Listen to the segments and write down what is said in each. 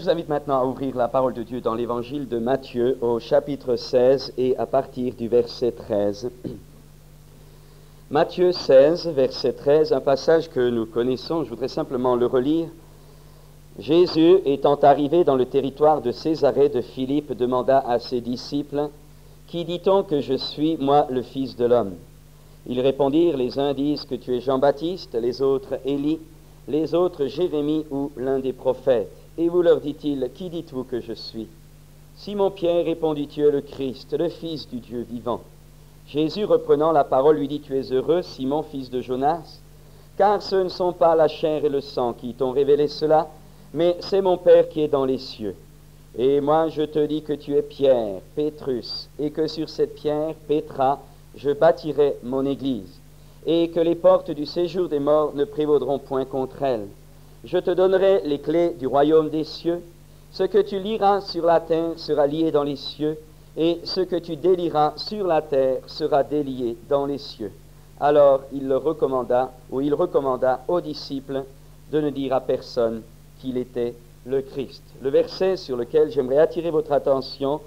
je vous invite maintenant à ouvrir la parole de Dieu dans l'évangile de Matthieu au chapitre 16 et à partir du verset 13. Matthieu 16, verset 13, un passage que nous connaissons, je voudrais simplement le relire. Jésus, étant arrivé dans le territoire de Césarée de Philippe, demanda à ses disciples, « Qui dit-on que je suis, moi, le Fils de l'homme ?» Ils répondirent, « Les uns disent que tu es Jean-Baptiste, les autres Élie, les autres Jérémie ou l'un des prophètes. » Et vous leur dit-il, « Qui dites-vous que je suis ?» Simon-Pierre répondit, « Tu es le Christ, le Fils du Dieu vivant. » Jésus, reprenant la parole, lui dit, « Tu es heureux, Simon, fils de Jonas, car ce ne sont pas la chair et le sang qui t'ont révélé cela, mais c'est mon Père qui est dans les cieux. Et moi, je te dis que tu es Pierre, Pétrus, et que sur cette pierre, Pétra, je bâtirai mon Église, et que les portes du séjour des morts ne prévaudront point contre elle. Je te donnerai les clés du royaume des cieux. Ce que tu liras sur la terre sera lié dans les cieux, et ce que tu délieras sur la terre sera délié dans les cieux. » Alors il recommanda aux disciples de ne dire à personne qu'il était le Christ. Le verset sur lequel j'aimerais attirer votre attention,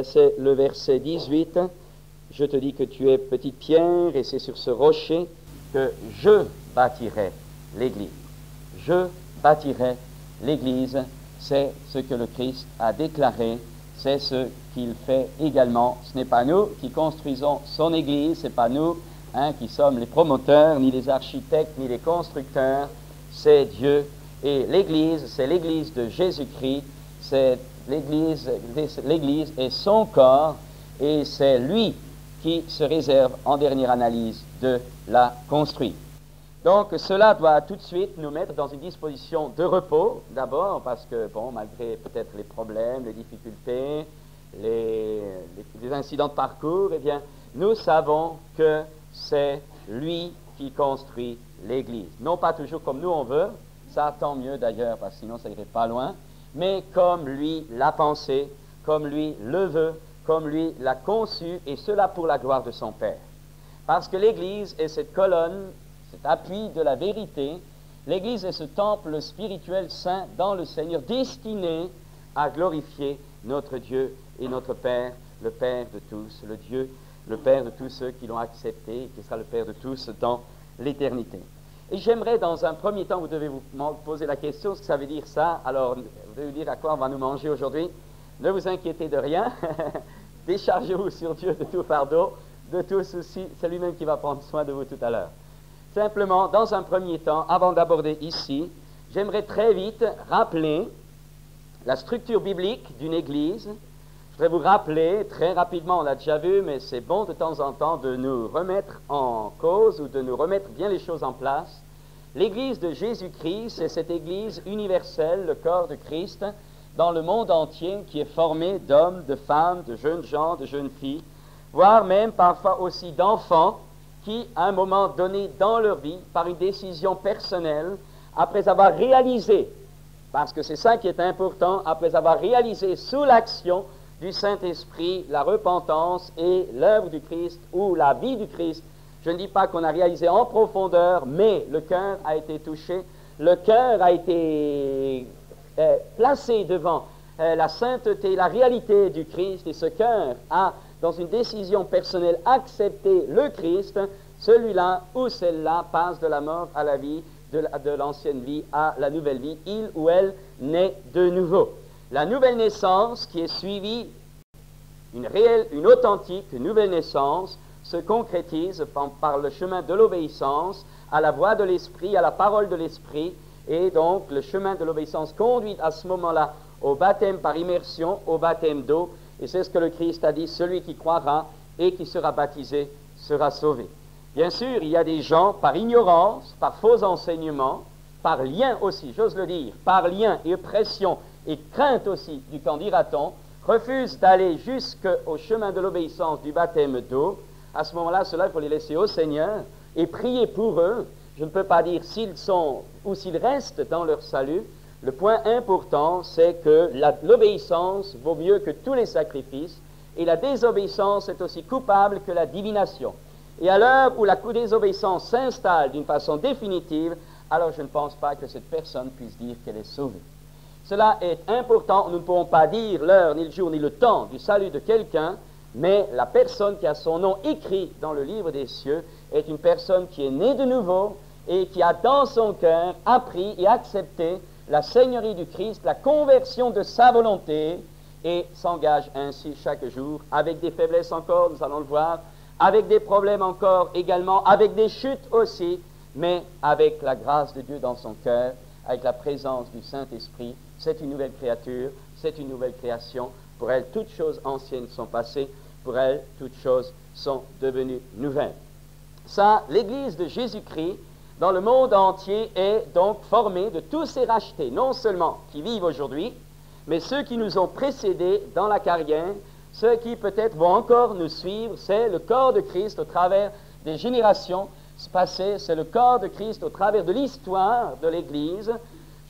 c'est le verset 18. « Je te dis que tu es petite pierre, et c'est sur ce rocher que je bâtirai l'Église. » Je bâtirai l'Église, c'est ce que le Christ a déclaré, c'est ce qu'il fait également. Ce n'est pas nous qui construisons son Église, ce n'est pas nous qui sommes les promoteurs, ni les architectes, ni les constructeurs, c'est Dieu. Et l'Église, c'est l'Église de Jésus-Christ, c'est l'Église est son corps, et c'est lui qui se réserve en dernière analyse de la construire. Donc cela doit tout de suite nous mettre dans une disposition de repos, d'abord parce que, malgré peut-être les problèmes, les difficultés, les incidents de parcours, eh bien, nous savons que c'est lui qui construit l'Église. Non pas toujours comme nous on veut, ça tant mieux d'ailleurs, parce que sinon ça irait pas loin, mais comme lui l'a pensé, comme lui le veut, comme lui l'a conçu, et cela pour la gloire de son Père. Parce que l'Église est cette colonne, cet appui de la vérité. L'Église est ce temple spirituel saint dans le Seigneur, destiné à glorifier notre Dieu et notre Père, le Père de tous, le Dieu, le Père de tous ceux qui l'ont accepté, et qui sera le Père de tous dans l'éternité. Et j'aimerais dans un premier temps, vous devez vous poser la question, ce que ça veut dire ça. Alors, vous devez vous dire à quoi on va nous manger aujourd'hui. Ne vous inquiétez de rien, déchargez-vous sur Dieu de tout fardeau, de tout souci, c'est lui-même qui va prendre soin de vous tout à l'heure. Simplement, dans un premier temps, avant d'aborder ici, j'aimerais très vite rappeler la structure biblique d'une Église. Je voudrais vous rappeler, très rapidement, on l'a déjà vu, mais c'est bon de temps en temps de nous remettre en cause ou de nous remettre bien les choses en place. L'Église de Jésus-Christ, c'est cette Église universelle, le corps de Christ, dans le monde entier, qui est formé d'hommes, de femmes, de jeunes gens, de jeunes filles, voire même parfois aussi d'enfants, qui, à un moment donné dans leur vie, par une décision personnelle, après avoir réalisé, parce que c'est ça qui est important, après avoir réalisé sous l'action du Saint-Esprit la repentance et l'œuvre du Christ ou la vie du Christ, je ne dis pas qu'on a réalisé en profondeur, mais le cœur a été touché, le cœur a été placé devant la sainteté, la réalité du Christ, et ce cœur a, dans une décision personnelle, accepté le Christ. Celui-là ou celle-là passe de la mort à la vie, de l'ancienne vie à la nouvelle vie. Il ou elle naît de nouveau. La nouvelle naissance qui est suivie, une authentique nouvelle naissance, se concrétise par le chemin de l'obéissance à la voix de l'Esprit, à la parole de l'Esprit, et donc le chemin de l'obéissance conduit à ce moment-là au baptême par immersion, au baptême d'eau, et c'est ce que le Christ a dit, celui qui croira et qui sera baptisé sera sauvé. Bien sûr, il y a des gens, par ignorance, par faux enseignements, par lien aussi, j'ose le dire, par lien et pression et crainte aussi du qu'en dira-t-on, refusent d'aller jusqu'au chemin de l'obéissance du baptême d'eau. À ce moment-là, cela, il faut les laisser au Seigneur et prier pour eux. Je ne peux pas dire s'ils sont ou s'ils restent dans leur salut. Le point important, c'est que l'obéissance vaut mieux que tous les sacrifices, et la désobéissance est aussi coupable que la divination. Et à l'heure où la désobéissance s'installe d'une façon définitive, alors je ne pense pas que cette personne puisse dire qu'elle est sauvée. Cela est important. Nous ne pouvons pas dire l'heure, ni le jour, ni le temps du salut de quelqu'un, mais la personne qui a son nom écrit dans le livre des cieux est une personne qui est née de nouveau et qui a dans son cœur appris et accepté la Seigneurie du Christ, la conversion de sa volonté, et s'engage ainsi chaque jour, avec des faiblesses encore, nous allons le voir, avec des problèmes encore également, avec des chutes aussi, mais avec la grâce de Dieu dans son cœur, avec la présence du Saint-Esprit. C'est une nouvelle créature, c'est une nouvelle création. Pour elle, toutes choses anciennes sont passées, pour elle, toutes choses sont devenues nouvelles. Ça, l'Église de Jésus-Christ, dans le monde entier, est donc formée de tous ces rachetés, non seulement qui vivent aujourd'hui, mais ceux qui nous ont précédés dans la carrière, ceux qui peut-être vont encore nous suivre, c'est le corps de Christ au travers des générations passées, c'est le corps de Christ au travers de l'histoire de l'Église.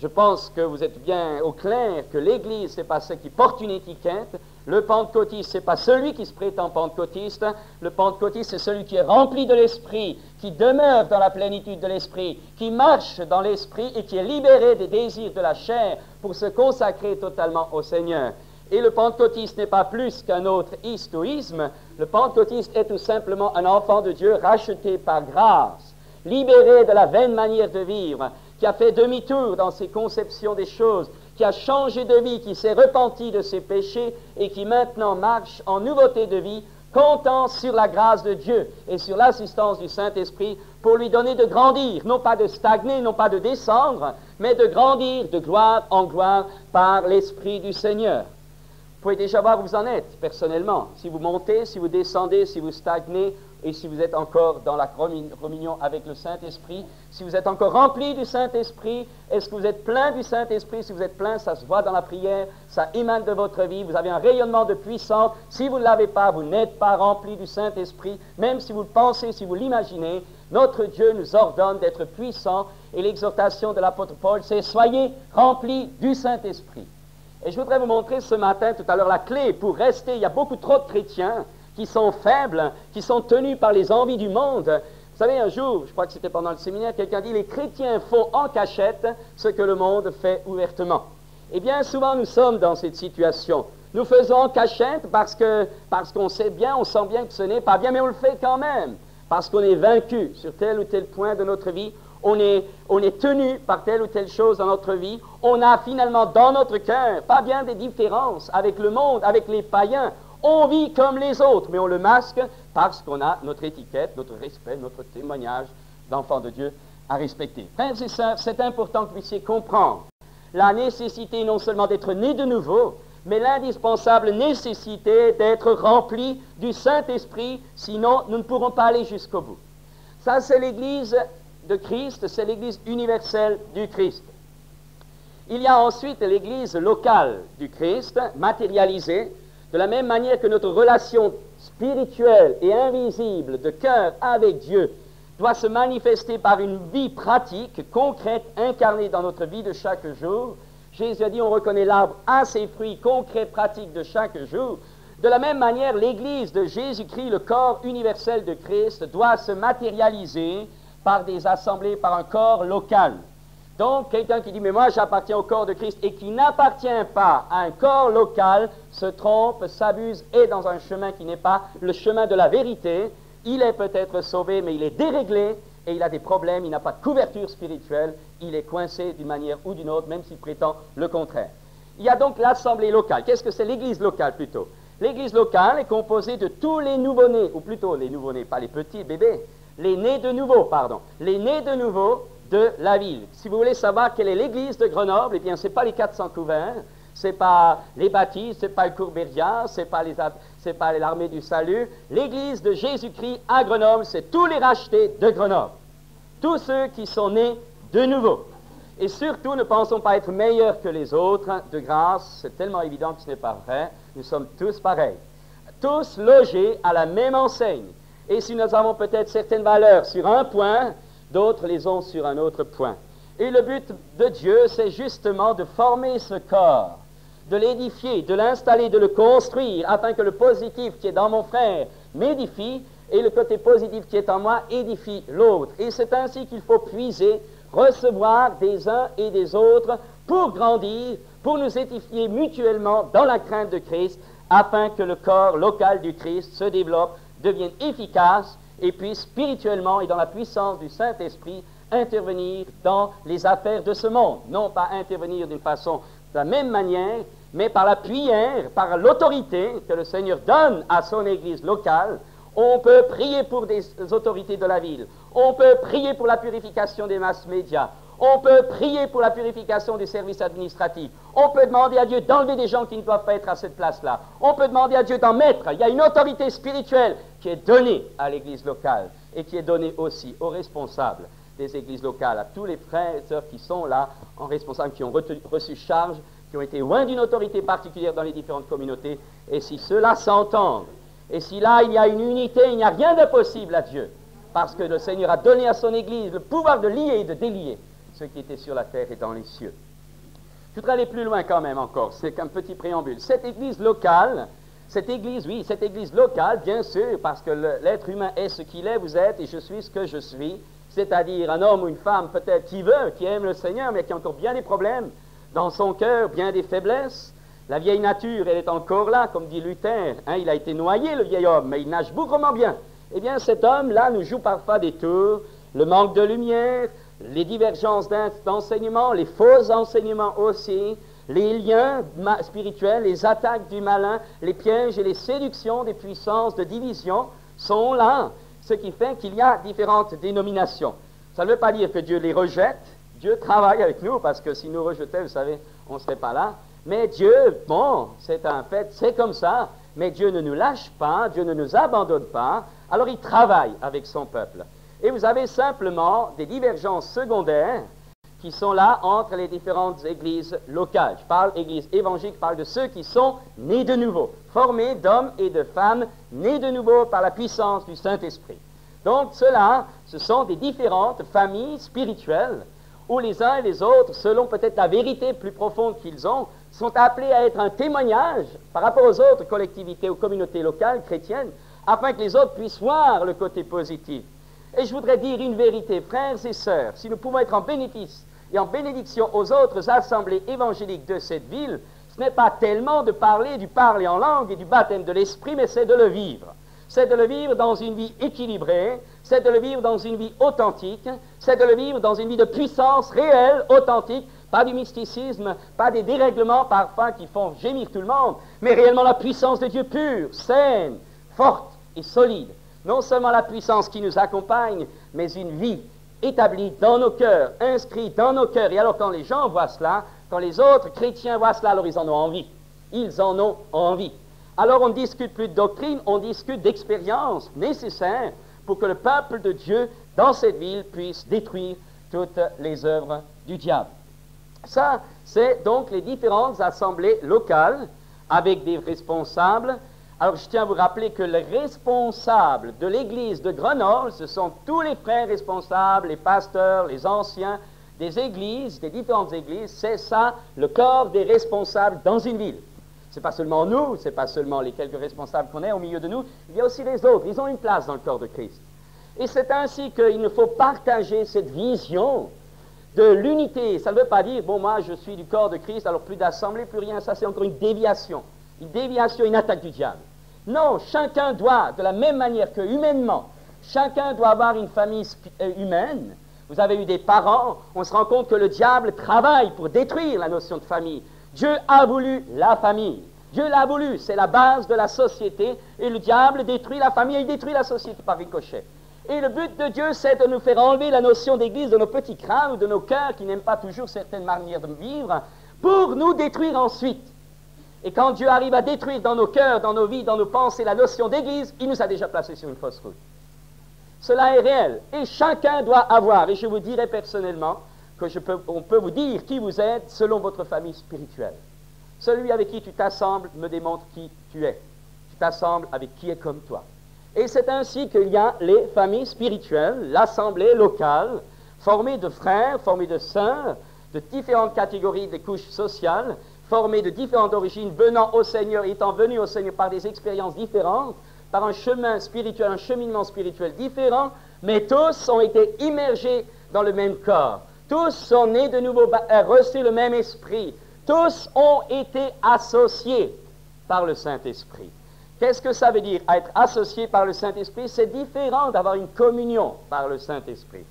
Je pense que vous êtes bien au clair que l'Église, ce n'est pas celle qui porte une étiquette. Le pentecôtiste, ce n'est pas celui qui se prétend pentecôtiste. Le pentecôtiste, c'est celui qui est rempli de l'Esprit, qui demeure dans la plénitude de l'Esprit, qui marche dans l'Esprit et qui est libéré des désirs de la chair pour se consacrer totalement au Seigneur. Et le pentecôtiste n'est pas plus qu'un autre histoïsme. Le pentecôtiste est tout simplement un enfant de Dieu racheté par grâce, libéré de la vaine manière de vivre, qui a fait demi-tour dans ses conceptions des choses, qui a changé de vie, qui s'est repenti de ses péchés et qui maintenant marche en nouveauté de vie, comptant sur la grâce de Dieu et sur l'assistance du Saint-Esprit pour lui donner de grandir, non pas de stagner, non pas de descendre, mais de grandir de gloire en gloire par l'Esprit du Seigneur. Vous pouvez déjà voir où vous en êtes personnellement, si vous montez, si vous descendez, si vous stagnez, et si vous êtes encore dans la communion avec le Saint-Esprit, si vous êtes encore rempli du Saint-Esprit, est-ce que vous êtes plein du Saint-Esprit? Si vous êtes plein, ça se voit dans la prière, ça émane de votre vie, vous avez un rayonnement de puissance. Si vous ne l'avez pas, vous n'êtes pas rempli du Saint-Esprit, même si vous le pensez, si vous l'imaginez. Notre Dieu nous ordonne d'être puissants, et l'exhortation de l'apôtre Paul, c'est « Soyez remplis du Saint-Esprit ». Et je voudrais vous montrer ce matin, tout à l'heure, la clé pour rester. Il y a beaucoup trop de chrétiens qui sont faibles, qui sont tenus par les envies du monde. Vous savez, un jour, je crois que c'était pendant le séminaire, quelqu'un dit « Les chrétiens font en cachette ce que le monde fait ouvertement ». Et bien souvent, nous sommes dans cette situation. Nous faisons en cachette parce qu'on sait bien, on sent bien que ce n'est pas bien, mais on le fait quand même, parce qu'on est vaincu sur tel ou tel point de notre vie. On est tenu par telle ou telle chose dans notre vie. On a finalement dans notre cœur pas bien des différences avec le monde, avec les païens. On vit comme les autres, mais on le masque parce qu'on a notre étiquette, notre respect, notre témoignage d'enfant de Dieu à respecter. Frères et sœurs, c'est important que vous puissiez comprendre la nécessité non seulement d'être né de nouveau, mais l'indispensable nécessité d'être rempli du Saint-Esprit, sinon nous ne pourrons pas aller jusqu'au bout. Ça, c'est l'Église de Christ, c'est l'Église universelle du Christ. Il y a ensuite l'Église locale du Christ, matérialisée, de la même manière que notre relation spirituelle et invisible de cœur avec Dieu doit se manifester par une vie pratique, concrète, incarnée dans notre vie de chaque jour. Jésus a dit, on reconnaît l'arbre à ses fruits concrets, pratiques de chaque jour. De la même manière, l'Église de Jésus-Christ, le corps universel de Christ, doit se matérialiser par des assemblées, par un corps local. Donc, quelqu'un qui dit, mais moi j'appartiens au corps de Christ et qui n'appartient pas à un corps local, se trompe, s'abuse, est dans un chemin qui n'est pas le chemin de la vérité. Il est peut-être sauvé, mais il est déréglé et il a des problèmes, il n'a pas de couverture spirituelle, il est coincé d'une manière ou d'une autre, même s'il prétend le contraire. Il y a donc l'assemblée locale. Qu'est-ce que c'est l'Église locale plutôt? L'Église locale est composée de tous les nouveau-nés, ou plutôt les nouveau-nés, pas les petits bébés, les nés de nouveau, les nés de nouveau de la ville. Si vous voulez savoir quelle est l'église de Grenoble, eh bien, ce n'est pas les 400 couverts, ce n'est pas les baptistes, ce n'est pas le Courbérien, ce n'est pas l'armée du salut. L'église de Jésus-Christ à Grenoble, c'est tous les rachetés de Grenoble. Tous ceux qui sont nés de nouveau. Et surtout, ne pensons pas être meilleurs que les autres, de grâce, c'est tellement évident que ce n'est pas vrai. Nous sommes tous pareils. Tous logés à la même enseigne. Et si nous avons peut-être certaines valeurs sur un point, d'autres les ont sur un autre point. Et le but de Dieu, c'est justement de former ce corps, de l'édifier, de l'installer, de le construire, afin que le positif qui est dans mon frère m'édifie, et le côté positif qui est en moi édifie l'autre. Et c'est ainsi qu'il faut puiser recevoir des uns et des autres pour grandir, pour nous édifier mutuellement dans la crainte de Christ, afin que le corps local du Christ se développe, devienne efficace et puisse spirituellement et dans la puissance du Saint-Esprit intervenir dans les affaires de ce monde. Non pas intervenir d'une façon de la même manière, mais par la prière, par l'autorité que le Seigneur donne à son Église locale. On peut prier pour des autorités de la ville. On peut prier pour la purification des masses médias. On peut prier pour la purification des services administratifs. On peut demander à Dieu d'enlever des gens qui ne doivent pas être à cette place-là. On peut demander à Dieu d'en mettre. Il y a une autorité spirituelle qui est donnée à l'Église locale et qui est donnée aussi aux responsables des églises locales, à tous les frères et sœurs qui sont là en responsable, qui ont reçu charge, qui ont été loin d'une autorité particulière dans les différentes communautés. Et si ceux-là s'entendent, et si là il y a une unité, il n'y a rien d'impossible à Dieu, parce que le Seigneur a donné à son Église le pouvoir de lier et de délier ce qui était sur la terre et dans les cieux. Je voudrais aller plus loin quand même encore, c'est qu'un petit préambule. Cette Église locale, cette Église locale, bien sûr, parce que l'être humain est ce qu'il est, vous êtes, et je suis ce que je suis, c'est-à-dire un homme ou une femme peut-être qui veut, qui aime le Seigneur, mais qui a encore bien des problèmes dans son cœur, bien des faiblesses. La vieille nature, elle est encore là, comme dit Luther. Il a été noyé, le vieil homme, mais il nage bougrement bien. Eh bien, cet homme-là nous joue parfois des tours, le manque de lumière, les divergences d'enseignement, les faux enseignements aussi, les liens spirituels, les attaques du malin, les pièges et les séductions des puissances de division sont là, ce qui fait qu'il y a différentes dénominations. Ça ne veut pas dire que Dieu les rejette, Dieu travaille avec nous, parce que s'il nous rejetait, vous savez, on ne serait pas là. Mais Dieu, bon, c'est un fait, c'est comme ça, mais Dieu ne nous lâche pas, Dieu ne nous abandonne pas, alors il travaille avec son peuple. Et vous avez simplement des divergences secondaires qui sont là entre les différentes églises locales. Je parle église évangélique, je parle de ceux qui sont nés de nouveau, formés d'hommes et de femmes, nés de nouveau par la puissance du Saint-Esprit. Donc ceux-là, ce sont des différentes familles spirituelles où les uns et les autres, selon peut-être la vérité plus profonde qu'ils ont, sont appelés à être un témoignage par rapport aux autres collectivités ou communautés locales chrétiennes, afin que les autres puissent voir le côté positif. Et je voudrais dire une vérité, frères et sœurs, si nous pouvons être en bénéfice et en bénédiction aux autres assemblées évangéliques de cette ville, ce n'est pas tellement de parler du parler en langue et du baptême de l'esprit, mais c'est de le vivre. C'est de le vivre dans une vie équilibrée, c'est de le vivre dans une vie authentique, c'est de le vivre dans une vie de puissance réelle, authentique, pas du mysticisme, pas des dérèglements parfois qui font gémir tout le monde, mais réellement la puissance de Dieu pure, saine, forte et solide. Non seulement la puissance qui nous accompagne, mais une vie établie dans nos cœurs, inscrite dans nos cœurs. Et alors quand les gens voient cela, quand les autres chrétiens voient cela, alors ils en ont envie. Ils en ont envie. Alors on ne discute plus de doctrine, on discute d'expérience nécessaire pour que le peuple de Dieu dans cette ville puisse détruire toutes les œuvres du diable. Ça, c'est donc les différentes assemblées locales avec des responsables. Alors je tiens à vous rappeler que les responsables de l'église de Grenoble, ce sont tous les frères responsables, les pasteurs, les anciens des églises, des différentes églises. C'est ça, le corps des responsables dans une ville. Ce n'est pas seulement nous, ce n'est pas seulement les quelques responsables qu'on est au milieu de nous, il y a aussi les autres. Ils ont une place dans le corps de Christ. Et c'est ainsi qu'il nous faut partager cette vision de l'unité. Ça ne veut pas dire, bon, moi je suis du corps de Christ, alors plus d'assemblée, plus rien. Ça, c'est encore une déviation, une attaque du diable. Non, chacun doit, de la même manière que humainement, chacun doit avoir une famille humaine. Vous avez eu des parents, on se rend compte que le diable travaille pour détruire la notion de famille. Dieu a voulu la famille. Dieu l'a voulu, c'est la base de la société, et le diable détruit la famille, et il détruit la société par ricochet. Et le but de Dieu, c'est de nous faire enlever la notion d'église de nos petits crânes ou de nos cœurs qui n'aiment pas toujours certaines manières de vivre, pour nous détruire ensuite. Et quand Dieu arrive à détruire dans nos cœurs, dans nos vies, dans nos pensées, la notion d'église, il nous a déjà placés sur une fausse route. Cela est réel, et chacun doit avoir, et je vous dirai personnellement, on peut vous dire qui vous êtes selon votre famille spirituelle. Celui avec qui tu t'assembles me démontre qui tu es. Tu t'assembles avec qui est comme toi. Et c'est ainsi qu'il y a les familles spirituelles, l'assemblée locale, formée de frères, formée de sœurs, de différentes catégories des couches sociales, formée de différentes origines, venant au Seigneur, étant venus au Seigneur par des expériences différentes, par un chemin spirituel, un cheminement spirituel différent, mais tous ont été immergés dans le même corps. Tous sont nés de nouveau, reçu le même esprit. Tous ont été associés par le Saint-Esprit. Qu'est-ce que ça veut dire, être associé par le Saint-Esprit? C'est différent d'avoir une communion par le Saint-Esprit.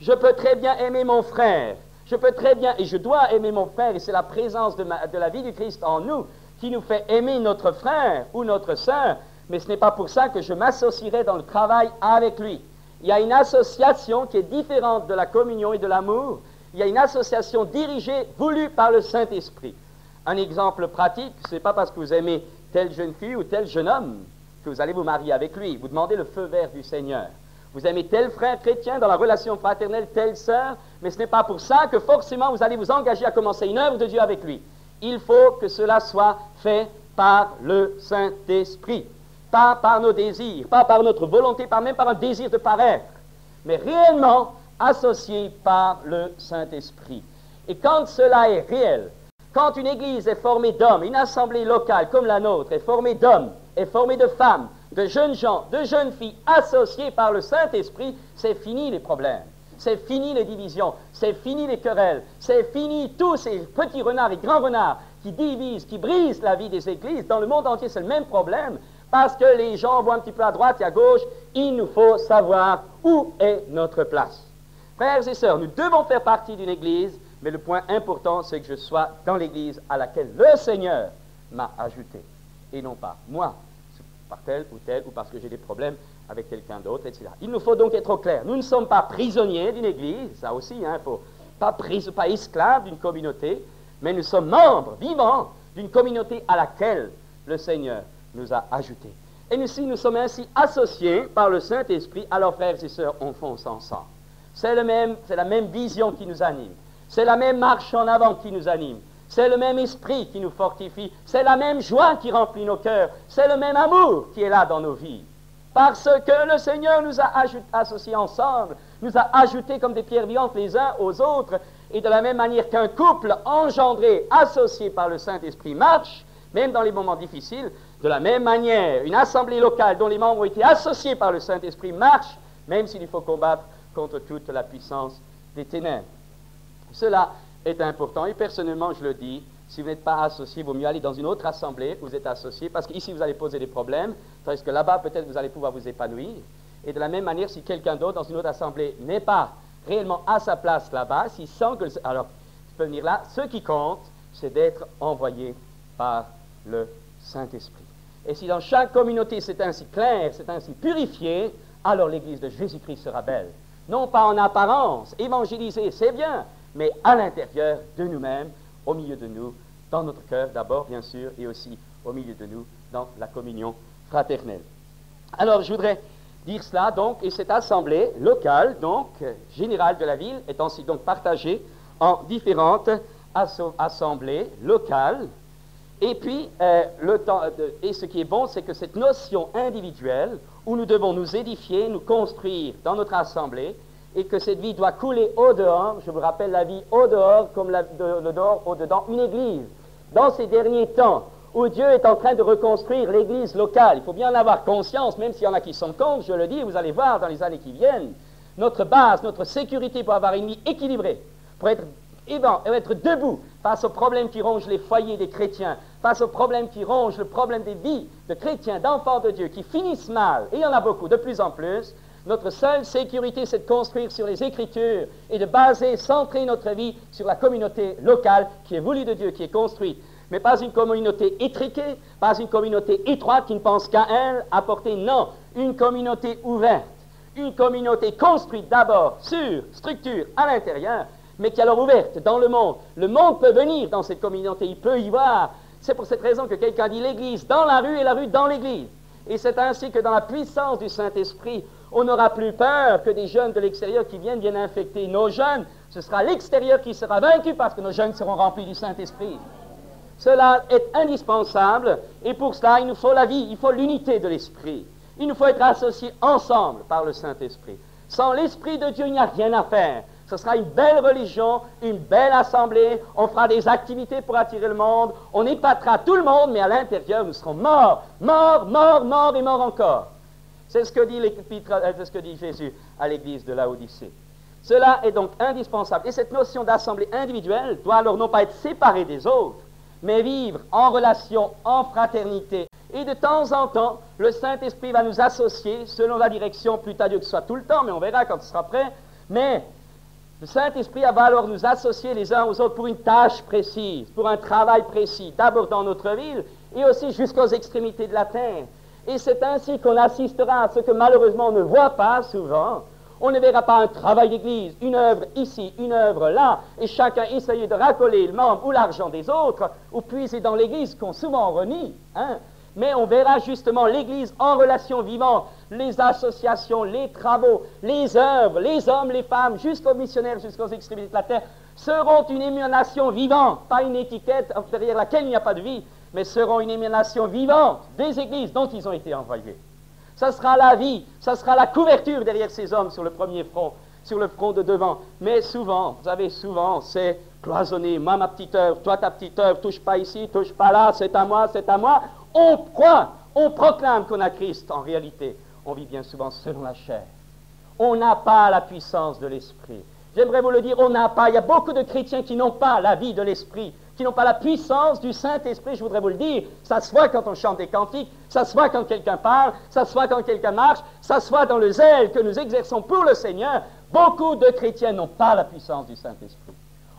Je peux très bien aimer mon frère. Je peux très bien, et je dois aimer mon frère, et c'est la présence de la vie du Christ en nous qui nous fait aimer notre frère ou notre sœur, mais ce n'est pas pour ça que je m'associerai dans le travail avec lui. Il y a une association qui est différente de la communion et de l'amour. Il y a une association dirigée, voulue par le Saint-Esprit. Un exemple pratique, ce n'est pas parce que vous aimez telle jeune fille ou tel jeune homme que vous allez vous marier avec lui. Vous demandez le feu vert du Seigneur. Vous aimez tel frère chrétien dans la relation fraternelle, telle sœur, mais ce n'est pas pour ça que forcément vous allez vous engager à commencer une œuvre de Dieu avec lui. Il faut que cela soit fait par le Saint-Esprit, pas par nos désirs, pas par notre volonté, pas même par un désir de paraître, mais réellement associé par le Saint-Esprit. Et quand cela est réel, quand une église est formée d'hommes, une assemblée locale comme la nôtre est formée d'hommes, est formée de femmes, de jeunes gens, de jeunes filles associées par le Saint-Esprit, c'est fini les problèmes, c'est fini les divisions, c'est fini les querelles, c'est fini tous ces petits renards et grands renards qui divisent, qui brisent la vie des églises. Dans le monde entier, c'est le même problème, parce que les gens vont un petit peu à droite et à gauche. Il nous faut savoir où est notre place. Frères et sœurs, nous devons faire partie d'une église, mais le point important, c'est que je sois dans l'église à laquelle le Seigneur m'a ajouté, et non pas moi, par tel ou tel, ou parce que j'ai des problèmes avec quelqu'un d'autre, etc. Il nous faut donc être au clair. Nous ne sommes pas prisonniers d'une église, ça aussi, il faut pas esclaves d'une communauté, mais nous sommes membres vivants d'une communauté à laquelle le Seigneur nous a ajoutés. Et nous sommes ainsi associés par le Saint-Esprit. Alors, frères et sœurs, on fonce ensemble. C'est la même vision qui nous anime. C'est la même marche en avant qui nous anime. C'est le même esprit qui nous fortifie. C'est la même joie qui remplit nos cœurs. C'est le même amour qui est là dans nos vies. Parce que le Seigneur nous a associés ensemble, nous a ajoutés comme des pierres vivantes les uns aux autres. Et de la même manière qu'un couple engendré, associé par le Saint-Esprit marche, même dans les moments difficiles, de la même manière, une assemblée locale dont les membres ont été associés par le Saint-Esprit marche, même s'il faut combattre contre toute la puissance des ténèbres. Cela est important, et personnellement, je le dis, si vous n'êtes pas associé, il vaut mieux aller dans une autre assemblée où vous êtes associé, parce qu'ici, vous allez poser des problèmes, tandis que là-bas, peut-être, vous allez pouvoir vous épanouir. Et de la même manière, si quelqu'un d'autre dans une autre assemblée n'est pas réellement à sa place là-bas, s'il sent que... Alors, il peut venir là. Ce qui compte, c'est d'être envoyé par le Saint-Esprit. Et si dans chaque communauté c'est ainsi clair, c'est ainsi purifié, alors l'Église de Jésus-Christ sera belle. Non pas en apparence, évangéliser, c'est bien, mais à l'intérieur de nous-mêmes, au milieu de nous, dans notre cœur d'abord, bien sûr, et aussi au milieu de nous, dans la communion fraternelle. Alors, je voudrais dire cela, donc, et cette assemblée locale, donc, générale de la ville, est ainsi donc partagée en différentes assemblées locales. Et puis, et ce qui est bon, c'est que cette notion individuelle, où nous devons nous édifier, nous construire dans notre assemblée, et que cette vie doit couler au-dehors, je vous rappelle la vie au-dehors comme le dehors au-dedans, une église. Dans ces derniers temps, où Dieu est en train de reconstruire l'église locale, il faut bien en avoir conscience, même s'il y en a qui sont contre, je le dis, vous allez voir dans les années qui viennent, notre base, notre sécurité pour avoir une vie équilibrée, pour être debout face aux problèmes qui rongent les foyers des chrétiens, face aux problèmes qui rongent le problème des vies de chrétiens, d'enfants de Dieu, qui finissent mal, et il y en a beaucoup, de plus en plus. Notre seule sécurité, c'est de construire sur les Écritures et de baser, centrer notre vie sur la communauté locale qui est voulue de Dieu, qui est construite. Mais pas une communauté étriquée, pas une communauté étroite qui ne pense qu'à elle, apporter, non, une communauté ouverte, une communauté construite d'abord sur structure à l'intérieur, mais qui est alors ouverte dans le monde. Le monde peut venir dans cette communauté, il peut y voir. C'est pour cette raison que quelqu'un dit l'église dans la rue et la rue dans l'église. Et c'est ainsi que dans la puissance du Saint-Esprit, on n'aura plus peur que des jeunes de l'extérieur qui viennent infecter nos jeunes. Ce sera l'extérieur qui sera vaincu parce que nos jeunes seront remplis du Saint-Esprit. Cela est indispensable et pour cela, il nous faut la vie, il faut l'unité de l'Esprit. Il nous faut être associés ensemble par le Saint-Esprit. Sans l'Esprit de Dieu, il n'y a rien à faire. Ce sera une belle religion, une belle assemblée, on fera des activités pour attirer le monde, on épatera tout le monde, mais à l'intérieur, nous serons morts, morts, morts, morts et morts encore. C'est ce que dit Jésus à l'église de Laodicée. Cela est donc indispensable. Et cette notion d'assemblée individuelle doit alors non pas être séparée des autres, mais vivre en relation, en fraternité. Et de temps en temps, le Saint-Esprit va nous associer selon la direction, plût à Dieu que ce soit tout le temps, mais on verra quand ce sera prêt. Mais le Saint-Esprit va alors nous associer les uns aux autres pour une tâche précise, pour un travail précis, d'abord dans notre ville et aussi jusqu'aux extrémités de la terre. Et c'est ainsi qu'on assistera à ce que malheureusement on ne voit pas souvent. On ne verra pas un travail d'église, une œuvre ici, une œuvre là, et chacun essayer de racoler le membre ou l'argent des autres, ou puiser dans l'église qu'on souvent renie. Mais on verra justement l'église en relation vivante, les associations, les travaux, les œuvres, les hommes, les femmes, jusqu'aux missionnaires, jusqu'aux extrémités de la terre, seront une émanation vivante, pas une étiquette derrière laquelle il n'y a pas de vie, mais seront une émanation vivante des églises dont ils ont été envoyés. Ça sera la vie, ça sera la couverture derrière ces hommes sur le premier front, sur le front de devant. Mais souvent, vous savez, souvent, c'est cloisonné. Moi, ma petite œuvre, toi, ta petite œuvre, touche pas ici, touche pas là, c'est à moi, c'est à moi. On croit, on proclame qu'on a Christ. En réalité, on vit bien souvent selon la chair. On n'a pas la puissance de l'Esprit. J'aimerais vous le dire, on n'a pas. Il y a beaucoup de chrétiens qui n'ont pas la vie de l'Esprit, qui n'ont pas la puissance du Saint-Esprit, je voudrais vous le dire. Ça se voit quand on chante des cantiques, ça se voit quand quelqu'un parle, ça se voit quand quelqu'un marche, ça se voit dans le zèle que nous exerçons pour le Seigneur. Beaucoup de chrétiens n'ont pas la puissance du Saint-Esprit.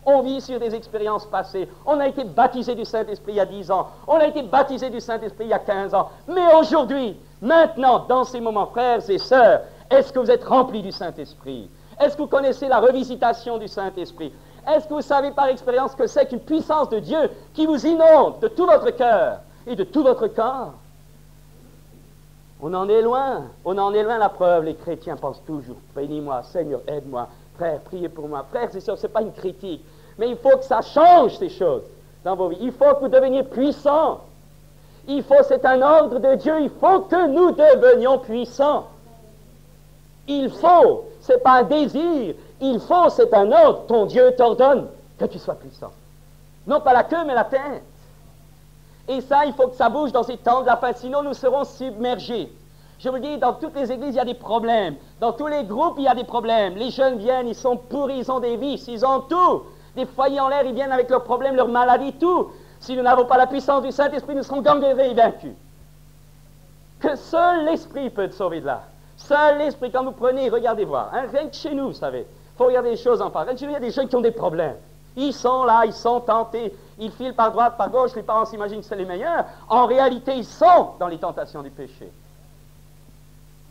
On vit sur des expériences passées. On a été baptisé du Saint-Esprit il y a 10 ans. On a été baptisé du Saint-Esprit il y a 15 ans. Mais aujourd'hui, maintenant, dans ces moments, frères et sœurs, est-ce que vous êtes remplis du Saint-Esprit? Est-ce que vous connaissez la revisitation du Saint-Esprit? Est-ce que vous savez par expérience que c'est qu'une puissance de Dieu qui vous inonde de tout votre cœur et de tout votre corps? On en est loin. On en est loin, la preuve. Les chrétiens pensent toujours, bénis-moi, Seigneur, aide-moi. Frère, priez pour moi. Frères et sœurs, ce n'est pas une critique. Mais il faut que ça change ces choses dans vos vies. Il faut que vous deveniez puissants. Il faut, c'est un ordre de Dieu, il faut que nous devenions puissants. Il faut, ce n'est pas un désir, il faut, c'est un ordre. Ton Dieu t'ordonne que tu sois puissant. Non pas la queue, mais la tête. Et ça, il faut que ça bouge dans ces temps de la fin, sinon nous serons submergés. Je vous le dis, dans toutes les églises, il y a des problèmes. Dans tous les groupes, il y a des problèmes. Les jeunes viennent, ils sont pourris, ils ont des vices, ils ont tout. Des foyers en l'air, ils viennent avec leurs problèmes, leurs maladies, tout. Si nous n'avons pas la puissance du Saint-Esprit, nous serons gangrénés et vaincus. Que seul l'Esprit peut te sauver de là. Seul l'Esprit, quand vous prenez, regardez voir. Rien que chez nous, vous savez. Il faut regarder les choses en part. Rien que chez nous, il y a des gens qui ont des problèmes. Ils sont là, ils sont tentés. Ils filent par droite, par gauche. Les parents s'imaginent que c'est les meilleurs. En réalité, ils sont dans les tentations du péché.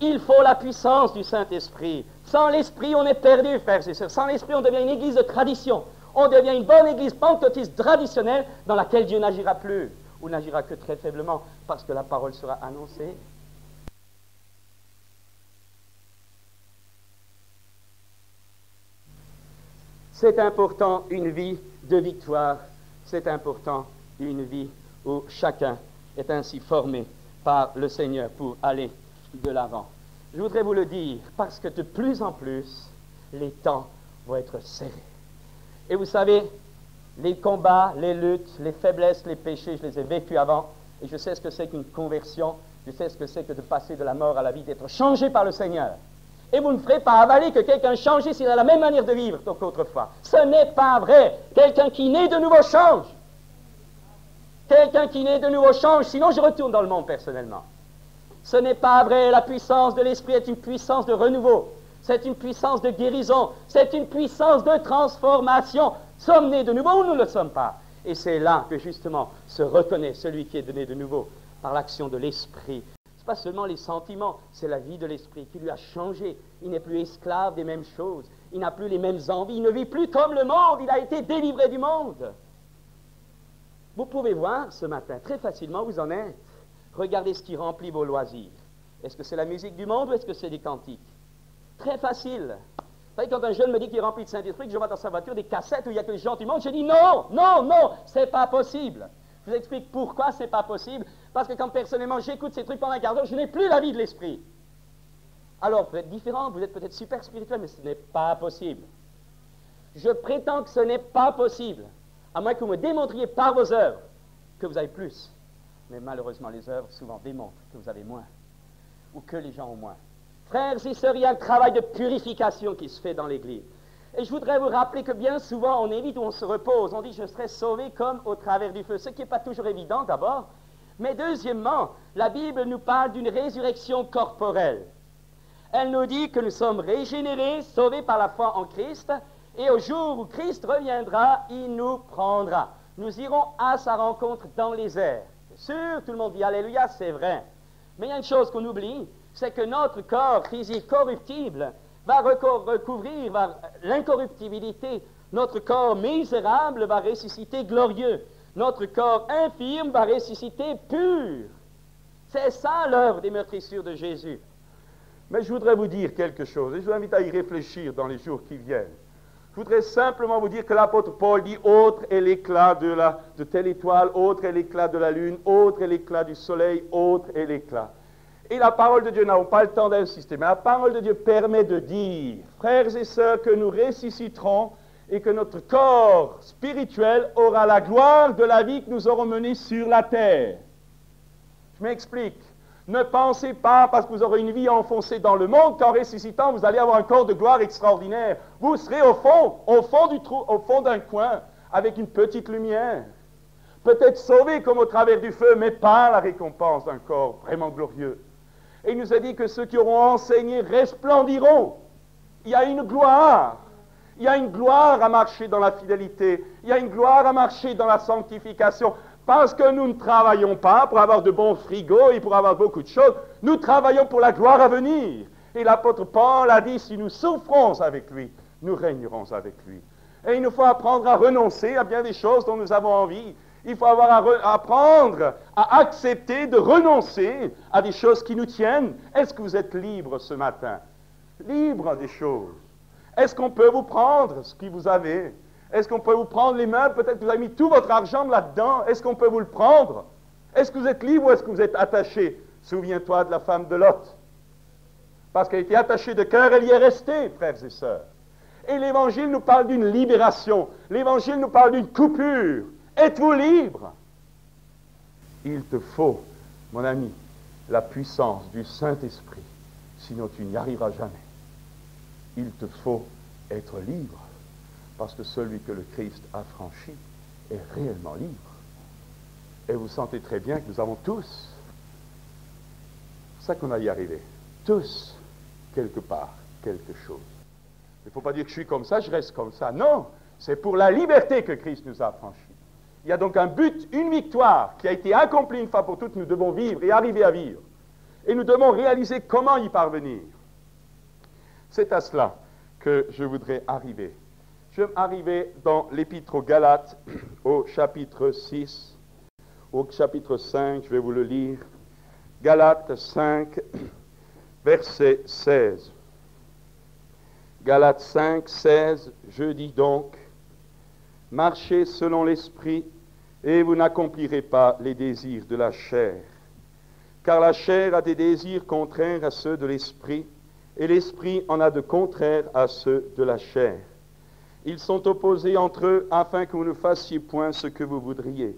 Il faut la puissance du Saint-Esprit. Sans l'Esprit, on est perdu, frères et sœurs. Sans l'Esprit, on devient une église de tradition. On devient une bonne église pentecôtiste traditionnelle dans laquelle Dieu n'agira plus, ou n'agira que très faiblement, parce que la parole sera annoncée. C'est important, une vie de victoire. C'est important, une vie où chacun est ainsi formé par le Seigneur pour aller de l'avant. Je voudrais vous le dire, parce que de plus en plus, les temps vont être serrés. Et vous savez, les combats, les luttes, les faiblesses, les péchés, je les ai vécus avant, et je sais ce que c'est qu'une conversion, je sais ce que c'est que de passer de la mort à la vie, d'être changé par le Seigneur. Et vous ne ferez pas avaler que quelqu'un change s'il a la même manière de vivre qu'autrefois. Ce n'est pas vrai. Quelqu'un qui naît de nouveau change. Quelqu'un qui naît de nouveau change, sinon je retourne dans le monde personnellement. Ce n'est pas vrai. La puissance de l'Esprit est une puissance de renouveau. C'est une puissance de guérison. C'est une puissance de transformation. Sommes nés de nouveau ou nous ne le sommes pas? Et c'est là que justement se reconnaît celui qui est né de nouveau par l'action de l'Esprit. Ce n'est pas seulement les sentiments, c'est la vie de l'Esprit qui lui a changé. Il n'est plus esclave des mêmes choses. Il n'a plus les mêmes envies. Il ne vit plus comme le monde. Il a été délivré du monde. Vous pouvez voir ce matin très facilement où vous en êtes. Regardez ce qui remplit vos loisirs. Est-ce que c'est la musique du monde ou est-ce que c'est des cantiques? Très facile. Vous savez, quand un jeune me dit qu'il est rempli de Saint-Esprit, que je vois dans sa voiture des cassettes où il n'y a que les gens du monde, je dis non, non, non, c'est pas possible. Je vous explique pourquoi c'est pas possible. Parce que quand personnellement j'écoute ces trucs pendant un quart d'heure, je n'ai plus la vie de l'Esprit. Alors, vous êtes différent, vous êtes peut-être super spirituel, mais ce n'est pas possible. Je prétends que ce n'est pas possible, à moins que vous me démontriez par vos œuvres que vous avez plus. Mais malheureusement, les œuvres souvent démontrent que vous avez moins, ou que les gens ont moins. Frères et sœurs, il y a un travail de purification qui se fait dans l'Église. Et je voudrais vous rappeler que bien souvent, on évite où on se repose. On dit, je serai sauvé comme au travers du feu. Ce qui n'est pas toujours évident d'abord. Mais deuxièmement, la Bible nous parle d'une résurrection corporelle. Elle nous dit que nous sommes régénérés, sauvés par la foi en Christ, et au jour où Christ reviendra, il nous prendra. Nous irons à sa rencontre dans les airs. Bien sûr, tout le monde dit Alléluia, c'est vrai. Mais il y a une chose qu'on oublie, c'est que notre corps physique corruptible va recouvrir l'incorruptibilité. Notre corps misérable va ressusciter glorieux. Notre corps infirme va ressusciter pur. C'est ça l'œuvre des meurtrissures de Jésus. Mais je voudrais vous dire quelque chose, et je vous invite à y réfléchir dans les jours qui viennent. Je voudrais simplement vous dire que l'apôtre Paul dit « Autre est l'éclat de telle étoile, autre est l'éclat de la lune, autre est l'éclat du soleil, autre est l'éclat. » Et la parole de Dieu, nous n'avons pas le temps d'insister, mais la parole de Dieu permet de dire, frères et sœurs, que nous ressusciterons et que notre corps spirituel aura la gloire de la vie que nous aurons menée sur la terre. Je m'explique. Ne pensez pas, parce que vous aurez une vie enfoncée dans le monde, qu'en ressuscitant, vous allez avoir un corps de gloire extraordinaire. Vous serez au fond du trou, au fond d'un coin, avec une petite lumière. Peut-être sauvé comme au travers du feu, mais pas la récompense d'un corps vraiment glorieux. Et il nous a dit que ceux qui auront enseigné resplendiront. Il y a une gloire. Il y a une gloire à marcher dans la fidélité. Il y a une gloire à marcher dans la sanctification. Parce que nous ne travaillons pas pour avoir de bons frigos et pour avoir beaucoup de choses. Nous travaillons pour la gloire à venir. Et l'apôtre Paul a dit, si nous souffrons avec lui, nous régnerons avec lui. Et il nous faut apprendre à renoncer à bien des choses dont nous avons envie. Il faut apprendre à accepter de renoncer à des choses qui nous tiennent. Est-ce que vous êtes libre ce matin? Libre des choses. Est-ce qu'on peut vous prendre ce que vous avez? Est-ce qu'on peut vous prendre les meubles? Peut-être que vous avez mis tout votre argent là-dedans. Est-ce qu'on peut vous le prendre? Est-ce que vous êtes libre ou est-ce que vous êtes attaché? Souviens-toi de la femme de Lot. Parce qu'elle était attachée de cœur, elle y est restée, frères et sœurs. Et l'Évangile nous parle d'une libération. L'Évangile nous parle d'une coupure. Êtes-vous libre? Il te faut, mon ami, la puissance du Saint-Esprit. Sinon tu n'y arriveras jamais. Il te faut être libre. Parce que celui que le Christ a franchi est réellement libre. Et vous sentez très bien que nous avons tous, c'est ça qu'on a y arrivé, tous, quelque part, quelque chose. Il ne faut pas dire que je suis comme ça, je reste comme ça. Non, c'est pour la liberté que Christ nous a franchi. Il y a donc un but, une victoire qui a été accomplie une fois pour toutes. Nous devons vivre et arriver à vivre. Et nous devons réaliser comment y parvenir. C'est à cela que je voudrais arriver. Je vais arriver dans l'Épître aux Galates, au chapitre 6, au chapitre 5, je vais vous le lire. Galates 5, verset 16. Galates 5, 16, je dis donc, marchez selon l'Esprit, et vous n'accomplirez pas les désirs de la chair. Car la chair a des désirs contraires à ceux de l'Esprit, et l'Esprit en a de contraires à ceux de la chair. Ils sont opposés entre eux afin que vous ne fassiez point ce que vous voudriez.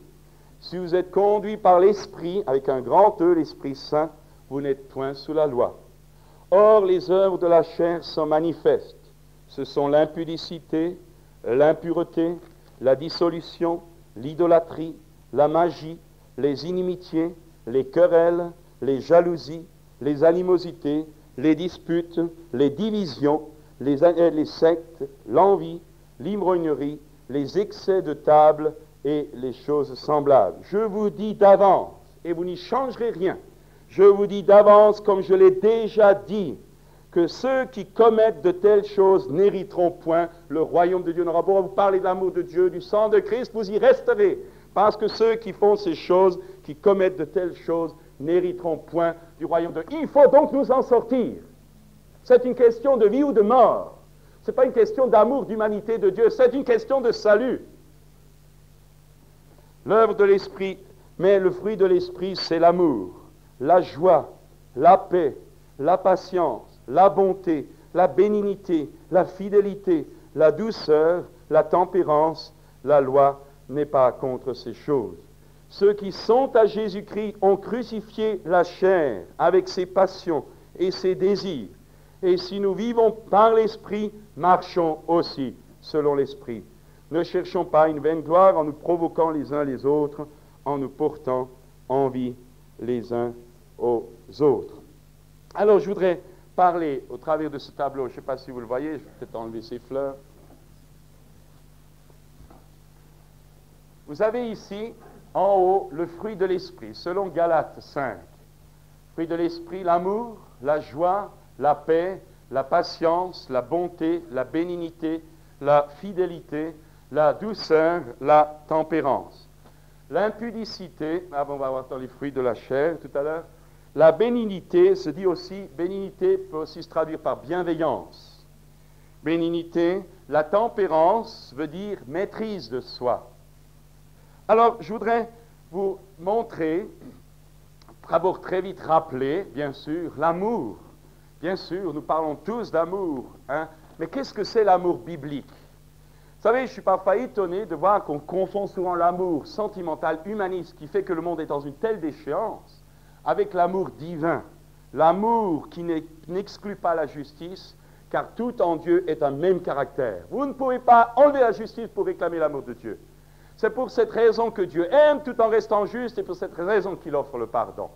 Si vous êtes conduits par l'Esprit, avec un grand E, l'Esprit Saint, vous n'êtes point sous la loi. Or, les œuvres de la chair sont manifestes. Ce sont l'impudicité, l'impureté, la dissolution, l'idolâtrie, la magie, les inimitiés, les querelles, les jalousies, les animosités, les disputes, les divisions, les sectes, l'envie, l'ivrognerie, les excès de table et les choses semblables. Je vous dis d'avance, et vous n'y changerez rien, je vous dis d'avance, comme je l'ai déjà dit, que ceux qui commettent de telles choses n'hériteront point le royaume de Dieu. On aura beau vous parler de l'amour de Dieu, du sang de Christ, vous y resterez, parce que ceux qui font ces choses, qui commettent de telles choses, n'hériteront point du royaume de Dieu. Il faut donc nous en sortir. C'est une question de vie ou de mort. Ce n'est pas une question d'amour, d'humanité de Dieu, c'est une question de salut. L'œuvre de l'Esprit, mais le fruit de l'Esprit, c'est l'amour, la joie, la paix, la patience, la bonté, la bénignité, la fidélité, la douceur, la tempérance. La loi n'est pas contre ces choses. Ceux qui sont à Jésus-Christ ont crucifié la chair avec ses passions et ses désirs. Et si nous vivons par l'Esprit, marchons aussi selon l'Esprit. Ne cherchons pas une vaine gloire en nous provoquant les uns les autres, en nous portant envie les uns aux autres. Alors, je voudrais parler au travers de ce tableau, je ne sais pas si vous le voyez, je vais peut-être enlever ces fleurs. Vous avez ici, en haut, le fruit de l'Esprit, selon Galates 5. Fruit de l'Esprit, l'amour, la joie, la paix, la patience, la bonté, la bénignité, la fidélité, la douceur, la tempérance. L'impudicité, on va voir dans les fruits de la chair tout à l'heure. La bénignité se dit aussi, bénignité peut aussi se traduire par bienveillance. Bénignité, la tempérance veut dire maîtrise de soi. Alors, je voudrais vous montrer, d'abord très vite rappeler, bien sûr, l'amour. Bien sûr, nous parlons tous d'amour, hein, mais qu'est-ce que c'est l'amour biblique? Vous savez, je suis parfois étonné de voir qu'on confond souvent l'amour sentimental, humaniste, qui fait que le monde est dans une telle déchéance, avec l'amour divin, l'amour qui n'exclut pas la justice, car tout en Dieu est un même caractère. Vous ne pouvez pas enlever la justice pour réclamer l'amour de Dieu. C'est pour cette raison que Dieu aime tout en restant juste, et pour cette raison qu'il offre le pardon.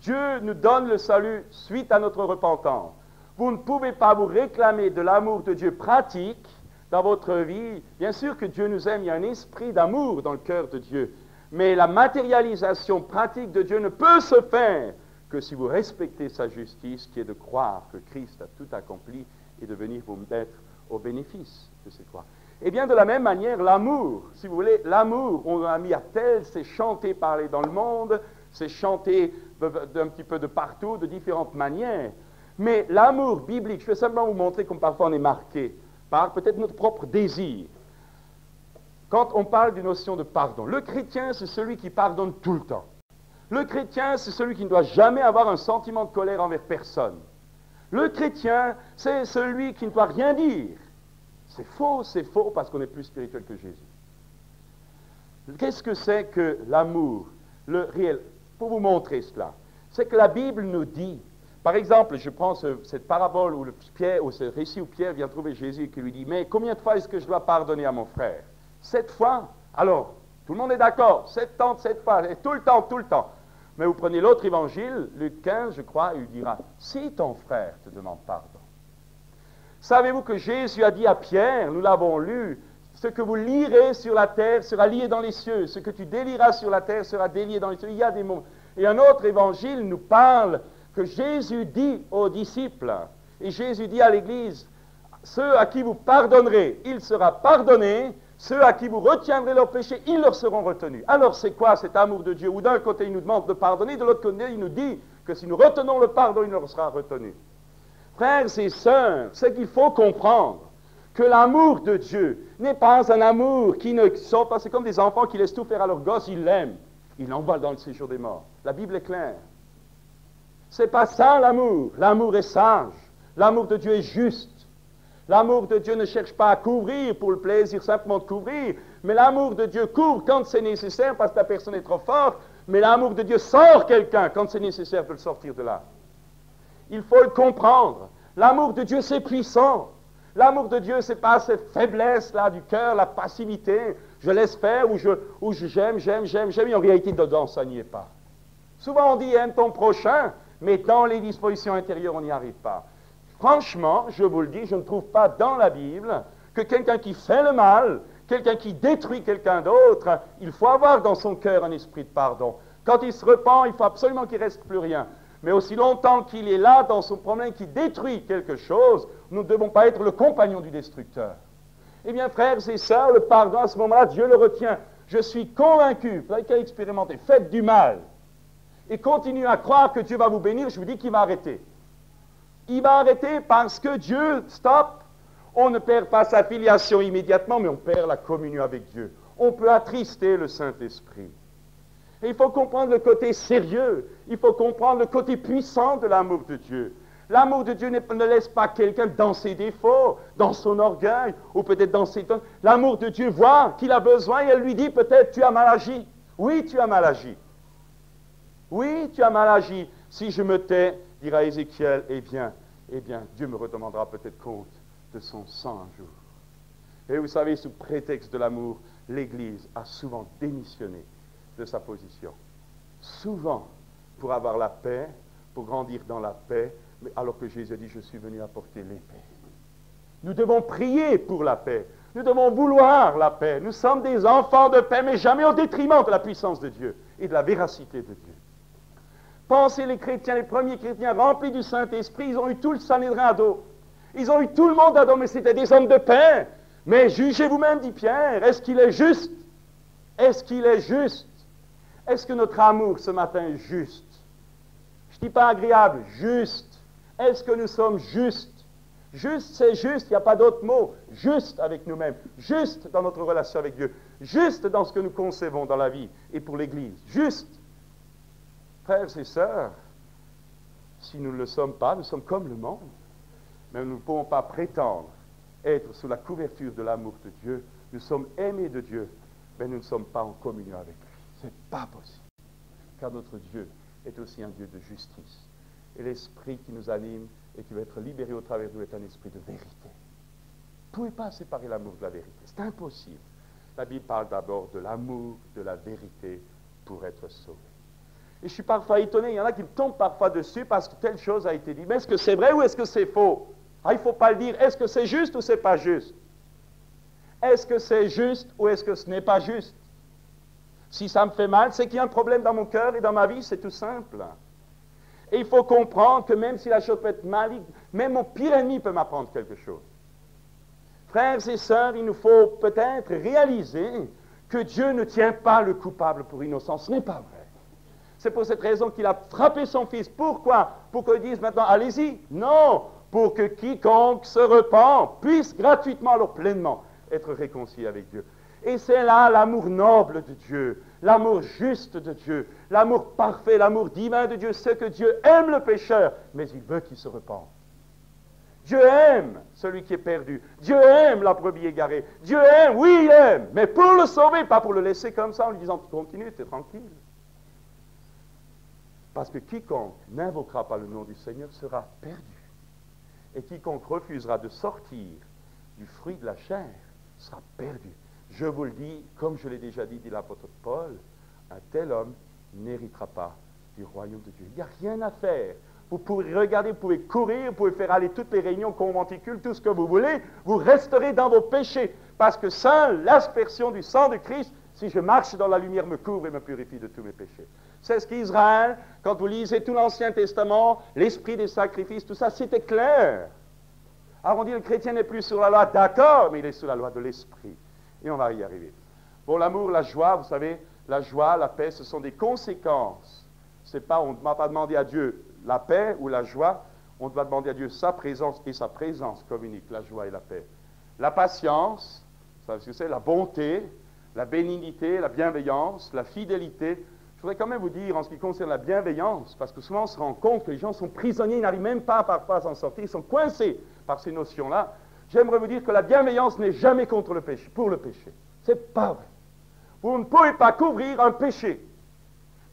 Dieu nous donne le salut suite à notre repentance. Vous ne pouvez pas vous réclamer de l'amour de Dieu pratique dans votre vie. Bien sûr que Dieu nous aime, il y a un esprit d'amour dans le cœur de Dieu. Mais la matérialisation pratique de Dieu ne peut se faire que si vous respectez sa justice, qui est de croire que Christ a tout accompli et de venir vous mettre au bénéfice de cette croix. Et bien de la même manière, l'amour, si vous voulez, l'amour, on l'a mis à tel, c'est chanté, parlé dans le monde, c'est chanté d'un petit peu de partout, de différentes manières. Mais l'amour biblique, je vais simplement vous montrer comme parfois on est marqué par peut-être notre propre désir. Quand on parle d'une notion de pardon, le chrétien, c'est celui qui pardonne tout le temps. Le chrétien, c'est celui qui ne doit jamais avoir un sentiment de colère envers personne. Le chrétien, c'est celui qui ne doit rien dire. C'est faux parce qu'on est plus spirituel que Jésus. Qu'est-ce que c'est que l'amour, le réel? Pour vous montrer cela, c'est que la Bible nous dit, par exemple, je prends cette parabole ou ce récit où Pierre vient trouver Jésus et qui lui dit, mais combien de fois est-ce que je dois pardonner à mon frère? 7 fois? Alors, tout le monde est d'accord, 77 fois, et tout le temps. Mais vous prenez l'autre évangile, Luc 15, je crois, il dira, si ton frère te demande pardon. Savez-vous que Jésus a dit à Pierre, nous l'avons lu, ce que vous lirez sur la terre sera lié dans les cieux, ce que tu délieras sur la terre sera délié dans les cieux. Il y a des mots. Et un autre évangile nous parle que Jésus dit aux disciples, et Jésus dit à l'Église, ceux à qui vous pardonnerez, il sera pardonné, ceux à qui vous retiendrez leurs péchés, ils leur seront retenus. Alors c'est quoi cet amour de Dieu? Où d'un côté il nous demande de pardonner, de l'autre côté il nous dit que si nous retenons le pardon, il leur sera retenu. Frères et sœurs, c'est qu'il faut comprendre que l'amour de Dieu n'est pas un amour qui ne sort pas, c'est comme des enfants qui laissent tout faire à leurs gosses, ils l'aiment, ils l'envolent dans le séjour des morts. La Bible est claire. C'est pas ça l'amour. L'amour est sage. L'amour de Dieu est juste. L'amour de Dieu ne cherche pas à couvrir pour le plaisir simplement de couvrir, mais l'amour de Dieu couvre quand c'est nécessaire parce que la personne est trop forte, mais l'amour de Dieu sort quelqu'un quand c'est nécessaire de le sortir de là. Il faut le comprendre. L'amour de Dieu, c'est puissant. L'amour de Dieu, c'est pas cette faiblesse-là du cœur, la passivité. Je laisse faire ou j'aime, et en réalité, dedans, ça n'y est pas. Souvent, on dit aime ton prochain, mais dans les dispositions intérieures, on n'y arrive pas. Franchement, je vous le dis, je ne trouve pas dans la Bible que quelqu'un qui fait le mal, quelqu'un qui détruit quelqu'un d'autre, il faut avoir dans son cœur un esprit de pardon. Quand il se repent, il faut absolument qu'il ne reste plus rien. Mais aussi longtemps qu'il est là dans son problème, qui détruit quelque chose, nous ne devons pas être le compagnon du destructeur. Eh bien, frères et sœurs, le pardon, à ce moment-là, Dieu le retient. Je suis convaincu, vous n'avez qu'à expérimenter, faites du mal et continuez à croire que Dieu va vous bénir, je vous dis qu'il va arrêter. Il va arrêter parce que Dieu, stop, on ne perd pas sa filiation immédiatement, mais on perd la communion avec Dieu. On peut attrister le Saint-Esprit. Et il faut comprendre le côté sérieux, il faut comprendre le côté puissant de l'amour de Dieu. L'amour de Dieu ne laisse pas quelqu'un dans ses défauts, dans son orgueil, ou peut-être dans ses... L'amour de Dieu voit qu'il a besoin et elle lui dit peut-être tu as mal agi. Oui, tu as mal agi. Oui, tu as mal agi. Si je me tais, dira Ézéchiel, eh bien, Dieu me redemandera peut-être compte de son sang un jour. Et vous savez, sous prétexte de l'amour, l'Église a souvent démissionné de sa position. Souvent, pour avoir la paix, pour grandir dans la paix, mais alors que Jésus a dit, je suis venu apporter l'épée. Nous devons prier pour la paix. Nous devons vouloir la paix. Nous sommes des enfants de paix, mais jamais au détriment de la puissance de Dieu et de la véracité de Dieu. Pensez les chrétiens, les premiers chrétiens remplis du Saint-Esprit, ils ont eu tout le Sanhédrin à dos. Ils ont eu tout le monde à dos, mais c'était des hommes de paix. Mais jugez vous-même, dit Pierre, est-ce qu'il est juste? Est-ce qu'il est juste? Est-ce que notre amour ce matin est juste? Je ne dis pas agréable, juste. Est-ce que nous sommes justes? Juste, c'est juste, il n'y a pas d'autre mot. Juste avec nous-mêmes, juste dans notre relation avec Dieu, juste dans ce que nous concevons dans la vie et pour l'Église. Juste. Frères et sœurs, si nous ne le sommes pas, nous sommes comme le monde. Mais nous ne pouvons pas prétendre être sous la couverture de l'amour de Dieu. Nous sommes aimés de Dieu, mais nous ne sommes pas en communion avec lui. Ce n'est pas possible. Car notre Dieu est aussi un Dieu de justice. Et l'esprit qui nous anime et qui va être libéré au travers de nous est un esprit de vérité. Vous ne pouvez pas séparer l'amour de la vérité. C'est impossible. La Bible parle d'abord de l'amour, de la vérité pour être sauvé. Et je suis parfois étonné, il y en a qui me tombent parfois dessus parce que telle chose a été dit. Mais est-ce que c'est vrai ou est-ce que c'est faux? Ah, il ne faut pas le dire. Est-ce que c'est juste ou c'est pas juste? Est-ce que c'est juste ou est-ce que ce n'est pas juste? Si ça me fait mal, c'est qu'il y a un problème dans mon cœur et dans ma vie, c'est tout simple. Et il faut comprendre que même si la chose peut être maligne, même mon pire ennemi peut m'apprendre quelque chose. Frères et sœurs, il nous faut peut-être réaliser que Dieu ne tient pas le coupable pour innocent. Ce n'est pas vrai. C'est pour cette raison qu'il a frappé son Fils. Pourquoi? Pour qu'il dise maintenant, allez-y. Non, pour que quiconque se repent puisse gratuitement, alors pleinement, être réconcilié avec Dieu. Et c'est là l'amour noble de Dieu, l'amour juste de Dieu, l'amour parfait, l'amour divin de Dieu. C'est que Dieu aime le pécheur, mais il veut qu'il se repente. Dieu aime celui qui est perdu. Dieu aime la brebis égarée. Dieu aime, oui, il aime, mais pour le sauver, pas pour le laisser comme ça en lui disant, continue, t'es tranquille. Parce que quiconque n'invoquera pas le nom du Seigneur sera perdu. Et quiconque refusera de sortir du fruit de la chair sera perdu. Je vous le dis, comme je l'ai déjà dit l'apôtre Paul, un tel homme n'héritera pas du royaume de Dieu. Il n'y a rien à faire. Vous pouvez regarder, vous pouvez courir, vous pouvez faire aller toutes les réunions conventicules, tout ce que vous voulez, vous resterez dans vos péchés. Parce que seule l'aspersion du sang de Christ, si je marche dans la lumière, me couvre et me purifie de tous mes péchés. C'est ce qu'Israël, quand vous lisez tout l'Ancien Testament, l'esprit des sacrifices, tout ça, c'était clair. Alors on dit le chrétien n'est plus sur la loi, d'accord, mais il est sous la loi de l'esprit. Et on va y arriver. Bon, l'amour, la joie, vous savez, la joie, la paix, ce sont des conséquences. C'est pas, on ne doit pas demander à Dieu la paix ou la joie, on doit demander à Dieu sa présence, et sa présence communique la joie et la paix. La patience, vous savez ce que c'est, la bonté, la bénignité, la bienveillance, la fidélité. Je voudrais quand même vous dire, en ce qui concerne la bienveillance, parce que souvent on se rend compte que les gens sont prisonniers, ils n'arrivent même pas parfois à s'en sortir, ils sont coincés par ces notions-là. J'aimerais vous dire que la bienveillance n'est jamais contre le péché, pour le péché. C'est pas vrai. Vous ne pouvez pas couvrir un péché,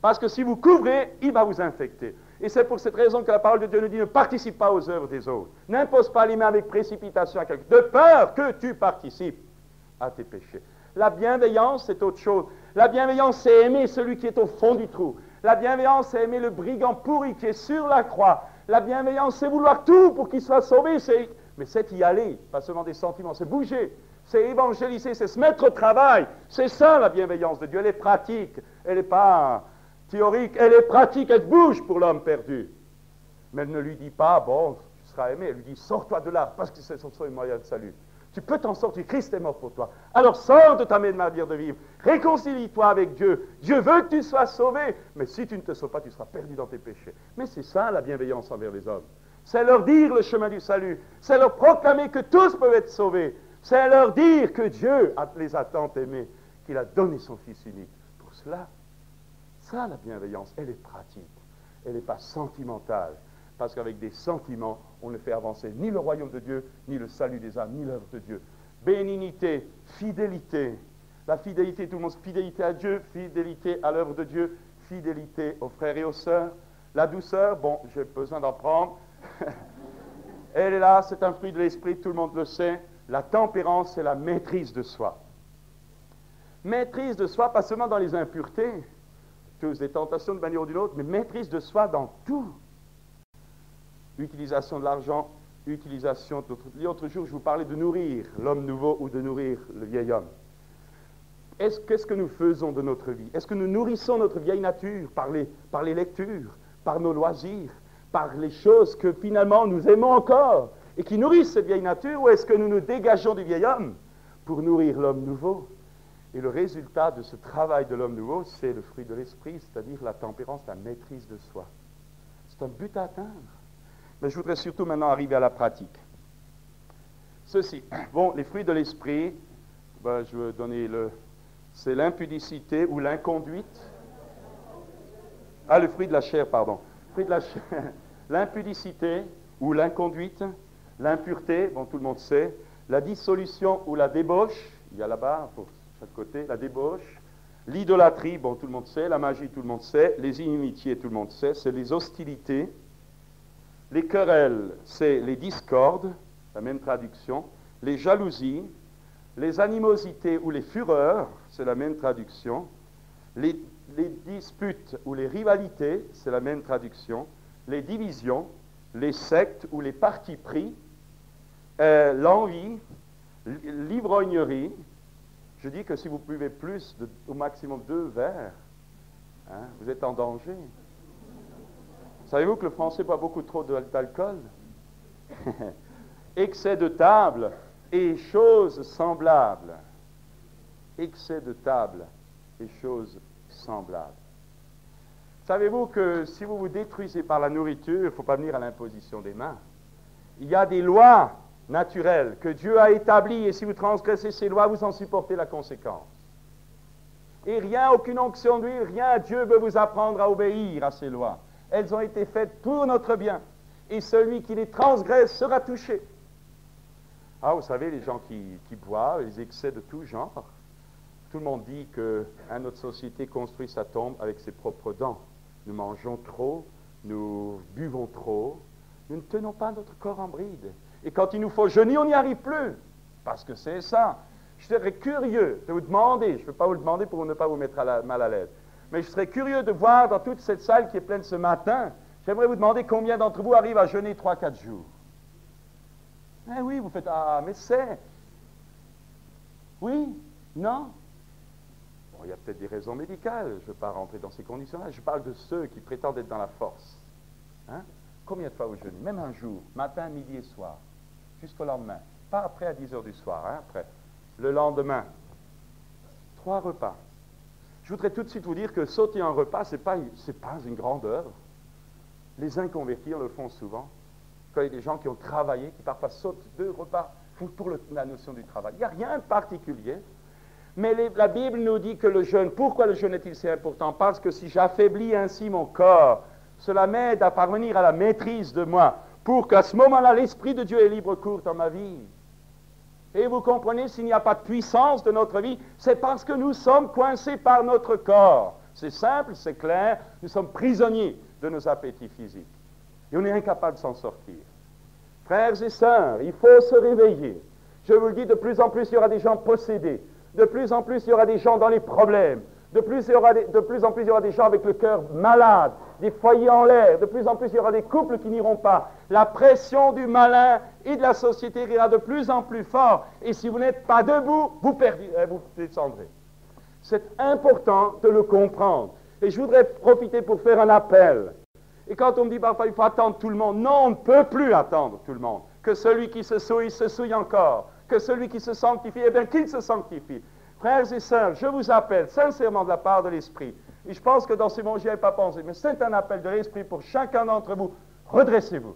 parce que si vous couvrez, il va vous infecter. Et c'est pour cette raison que la parole de Dieu nous dit, ne participe pas aux œuvres des autres. N'impose pas les mains avec précipitation à quelqu'un, de peur que tu participes à tes péchés. La bienveillance, c'est autre chose. La bienveillance, c'est aimer celui qui est au fond du trou. La bienveillance, c'est aimer le brigand pourri qui est sur la croix. La bienveillance, c'est vouloir tout pour qu'il soit sauvé. Mais c'est y aller, pas seulement des sentiments, c'est bouger. C'est évangéliser, c'est se mettre au travail. C'est ça la bienveillance de Dieu. Elle est pratique, elle n'est pas théorique, elle est pratique, elle bouge pour l'homme perdu. Mais elle ne lui dit pas, bon, tu seras aimé. Elle lui dit, sors-toi de là, parce que c'est son seul moyen de salut. Tu peux t'en sortir, Christ est mort pour toi. Alors sors de ta manière de vivre, réconcilie-toi avec Dieu. Dieu veut que tu sois sauvé, mais si tu ne te sauves pas, tu seras perdu dans tes péchés. Mais c'est ça la bienveillance envers les hommes. C'est leur dire le chemin du salut, c'est leur proclamer que tous peuvent être sauvés, c'est leur dire que Dieu les a tant aimés, qu'il a donné son Fils unique. Pour cela, ça la bienveillance, elle est pratique, elle n'est pas sentimentale. Parce qu'avec des sentiments, on ne fait avancer ni le royaume de Dieu, ni le salut des âmes, ni l'œuvre de Dieu. Bénignité, fidélité. La fidélité, tout le monde, fidélité à Dieu, fidélité à l'œuvre de Dieu, fidélité aux frères et aux sœurs. La douceur, bon, j'ai besoin d'en prendre. Elle est là, c'est un fruit de l'esprit, tout le monde le sait. La tempérance, c'est la maîtrise de soi. Maîtrise de soi, pas seulement dans les impuretés, tous des tentations de manière ou d'une autre, mais maîtrise de soi dans tout. Utilisation de l'argent, utilisation d'autres. L'autre jour, je vous parlais de nourrir l'homme nouveau ou de nourrir le vieil homme. Qu'est-ce que nous faisons de notre vie? Est-ce que nous nourrissons notre vieille nature par les lectures, par nos loisirs, par les choses que finalement nous aimons encore et qui nourrissent cette vieille nature, ou est-ce que nous nous dégageons du vieil homme pour nourrir l'homme nouveau? Et le résultat de ce travail de l'homme nouveau, c'est le fruit de l'esprit, c'est-à-dire la tempérance, la maîtrise de soi. C'est un but à atteindre. Mais je voudrais surtout maintenant arriver à la pratique. Ceci, bon, les fruits de l'esprit, je vais donner c'est l'impudicité ou l'inconduite. Ah, le fruit de la chair, pardon. Le fruit de la chair, l'impudicité ou l'inconduite, l'impureté, bon, tout le monde sait, la dissolution ou la débauche, il y a là-bas, pour chaque côté, la débauche, l'idolâtrie, bon, tout le monde sait, la magie, tout le monde sait, les inimitiés, tout le monde sait, c'est les hostilités. Les querelles, c'est les discordes, la même traduction. Les jalousies, les animosités ou les fureurs, c'est la même traduction. Les disputes ou les rivalités, c'est la même traduction. Les divisions, les sectes ou les partis pris, l'envie, l'ivrognerie. Je dis que si vous buvez plus, au maximum 2 verres, vous êtes en danger. Savez-vous que le Français boit beaucoup trop d'alcool? Excès de table et choses semblables. Excès de table et choses semblables. Savez-vous que si vous vous détruisez par la nourriture, il ne faut pas venir à l'imposition des mains. Il y a des lois naturelles que Dieu a établies, et si vous transgressez ces lois, vous en supportez la conséquence. Et rien, aucune onction d'huile, rien, Dieu veut vous apprendre à obéir à ces lois. Elles ont été faites pour notre bien. Et celui qui les transgresse sera touché. Ah, vous savez, les gens qui boivent, les excès de tout genre. Tout le monde dit que notre société construit sa tombe avec ses propres dents. Nous mangeons trop, nous buvons trop, nous ne tenons pas notre corps en bride. Et quand il nous faut jeûner, on n'y arrive plus. Parce que c'est ça. Je serais curieux de vous demander, je ne peux pas vous le demander pour ne pas vous mettre mal à l'aise, mais je serais curieux de voir dans toute cette salle qui est pleine ce matin, j'aimerais vous demander combien d'entre vous arrivent à jeûner 3-4 jours. Eh oui, vous faites, mais c'est... Oui, non. Bon, il y a peut-être des raisons médicales, je ne veux pas rentrer dans ces conditions-là, je parle de ceux qui prétendent être dans la force. Combien de fois vous jeûnez? Même un jour, matin, midi et soir, jusqu'au lendemain. Pas après à 10 heures du soir, après. Le lendemain, 3 repas. Je voudrais tout de suite vous dire que sauter un repas, ce n'est pas une grande œuvre. Les inconvertis le font souvent. Quand il y a des gens qui ont travaillé, qui parfois sautent 2 repas pour la notion du travail. Il n'y a rien de particulier. Mais la Bible nous dit que le jeûne, pourquoi le jeûne est-il si important? Parce que si j'affaiblis ainsi mon corps, cela m'aide à parvenir à la maîtrise de moi, pour qu'à ce moment-là, l'Esprit de Dieu ait libre cours dans ma vie. Et vous comprenez, s'il n'y a pas de puissance de notre vie, c'est parce que nous sommes coincés par notre corps. C'est simple, c'est clair, nous sommes prisonniers de nos appétits physiques. Et on est incapable de s'en sortir. Frères et sœurs, il faut se réveiller. Je vous le dis, de plus en plus, il y aura des gens possédés. De plus en plus, il y aura des gens dans les problèmes. De plus en plus, il y aura des gens avec le cœur malade, des foyers en l'air. De plus en plus, il y aura des couples qui n'iront pas. La pression du malin et de la société ira de plus en plus fort. Et si vous n'êtes pas debout, vous descendrez. C'est important de le comprendre. Et je voudrais profiter pour faire un appel. Et quand on me dit parfois il faut attendre tout le monde, non, on ne peut plus attendre tout le monde. Que celui qui se souille encore. Que celui qui se sanctifie, eh bien qu'il se sanctifie. Frères et sœurs, je vous appelle sincèrement de la part de l'Esprit. Et je pense que dans ces mots, j'y avais pas pensé, mais c'est un appel de l'Esprit pour chacun d'entre vous. Redressez-vous.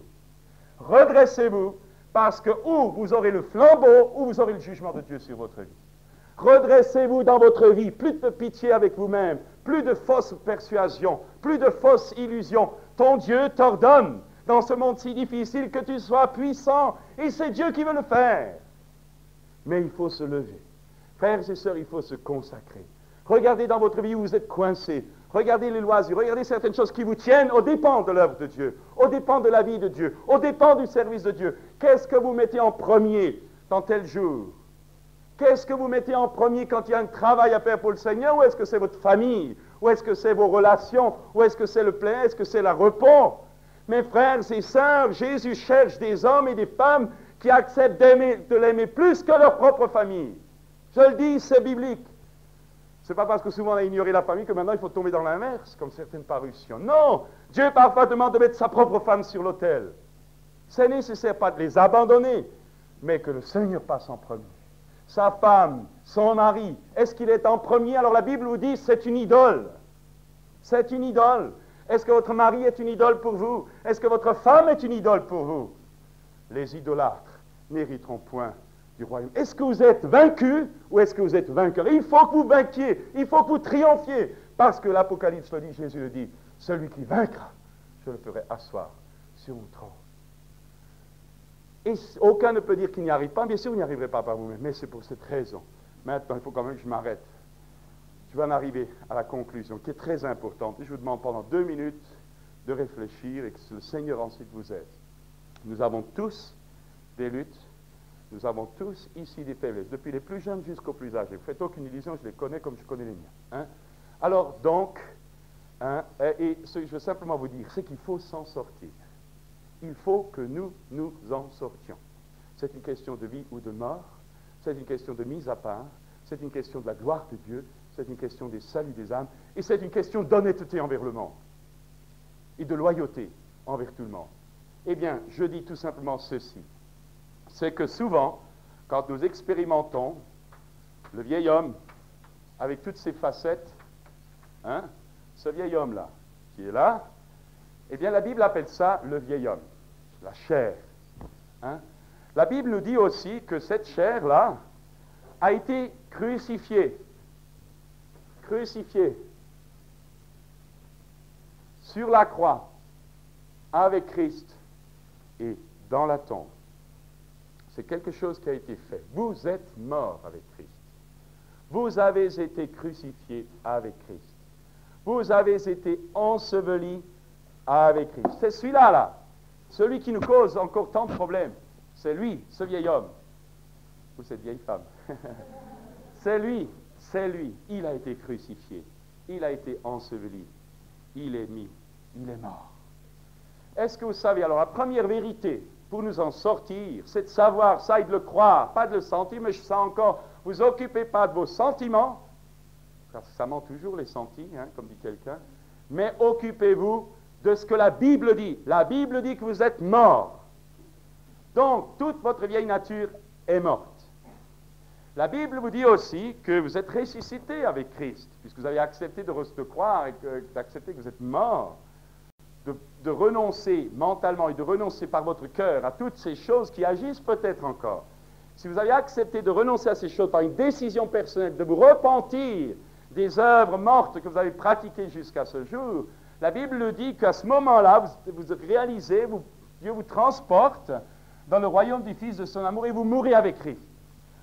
Redressez-vous, parce que ou vous aurez le flambeau, ou vous aurez le jugement de Dieu sur votre vie. Redressez-vous dans votre vie, plus de pitié avec vous-même, plus de fausses persuasions, plus de fausses illusions. Ton Dieu t'ordonne, dans ce monde si difficile, que tu sois puissant, et c'est Dieu qui veut le faire. Mais il faut se lever. Frères et sœurs, il faut se consacrer. Regardez dans votre vie où vous êtes coincé. Regardez les loisirs, regardez certaines choses qui vous tiennent aux dépens de l'œuvre de Dieu, aux dépens de la vie de Dieu, aux dépens du service de Dieu. Qu'est-ce que vous mettez en premier dans tel jour? Qu'est-ce que vous mettez en premier quand il y a un travail à faire pour le Seigneur? Ou est-ce que c'est votre famille? Ou est-ce que c'est vos relations? Ou est-ce que c'est le plein? Est-ce que c'est le repos? Mes frères et sœurs, Jésus cherche des hommes et des femmes qui acceptent de l'aimer plus que leur propre famille. Je le dis, c'est biblique. Ce n'est pas parce que souvent on a ignoré la famille que maintenant il faut tomber dans l'inverse, comme certaines parutions. Non, Dieu parfois demande de mettre sa propre femme sur l'autel. C'est nécessaire pas de les abandonner, mais que le Seigneur passe en premier. Sa femme, son mari, est-ce qu'il est en premier? Alors la Bible vous dit c'est une idole. C'est une idole. Est-ce que votre mari est une idole pour vous? Est-ce que votre femme est une idole pour vous? Les idolâtres n'hériteront point du royaume. Est-ce que vous êtes vaincu ou est-ce que vous êtes vainqueur? Il faut que vous vainquiez, il faut que vous triomphiez, parce que l'Apocalypse le dit, Jésus le dit, celui qui vaincra, je le ferai asseoir sur mon trône. Et aucun ne peut dire qu'il n'y arrive pas. Bien sûr, vous n'y arriverez pas par vous-même, mais c'est pour cette raison. Maintenant, il faut quand même que je m'arrête. Je vais en arriver à la conclusion, qui est très importante. Et je vous demande pendant 2 minutes de réfléchir et que le Seigneur ensuite vous aide. Nous avons tous des luttes, nous avons tous ici des faiblesses, depuis les plus jeunes jusqu'aux plus âgés. Vous ne faites aucune illusion, je les connais comme je connais les miens. Hein? Alors donc, et ce que je veux simplement vous dire, c'est qu'il faut s'en sortir. Il faut que nous nous en sortions. C'est une question de vie ou de mort, c'est une question de mise à part, c'est une question de la gloire de Dieu, c'est une question des saluts des âmes, et c'est une question d'honnêteté envers le monde, et de loyauté envers tout le monde. Eh bien, je dis tout simplement ceci, c'est que souvent, quand nous expérimentons le vieil homme, avec toutes ses facettes, hein, ce vieil homme-là, qui est là, eh bien, la Bible appelle ça le vieil homme, la chair. Hein. La Bible nous dit aussi que cette chair-là a été crucifiée sur la croix avec Christ et dans la tombe. C'est quelque chose qui a été fait. Vous êtes mort avec Christ. Vous avez été crucifié avec Christ. Vous avez été enseveli avec Christ. C'est celui-là, là, celui qui nous cause encore tant de problèmes. C'est lui, ce vieil homme, ou cette vieille femme. C'est lui. Il a été crucifié. Il a été enseveli. Il est mis. Il est mort. Est-ce que vous savez, alors la première vérité pour nous en sortir, c'est de savoir ça et de le croire, pas de le sentir, mais je sens encore, vous occupez pas de vos sentiments, car ça ment toujours les sentis, hein, comme dit quelqu'un, mais occupez-vous de ce que la Bible dit. La Bible dit que vous êtes mort. Donc, toute votre vieille nature est morte. La Bible vous dit aussi que vous êtes ressuscité avec Christ, puisque vous avez accepté de croire et d'accepter que vous êtes mort, de renoncer mentalement et de renoncer par votre cœur à toutes ces choses qui agissent peut-être encore. Si vous avez accepté de renoncer à ces choses par une décision personnelle, de vous repentir des œuvres mortes que vous avez pratiquées jusqu'à ce jour, la Bible dit qu'à ce moment-là, vous réalisez, Dieu vous transporte dans le royaume du Fils de son amour et vous mourrez avec Christ.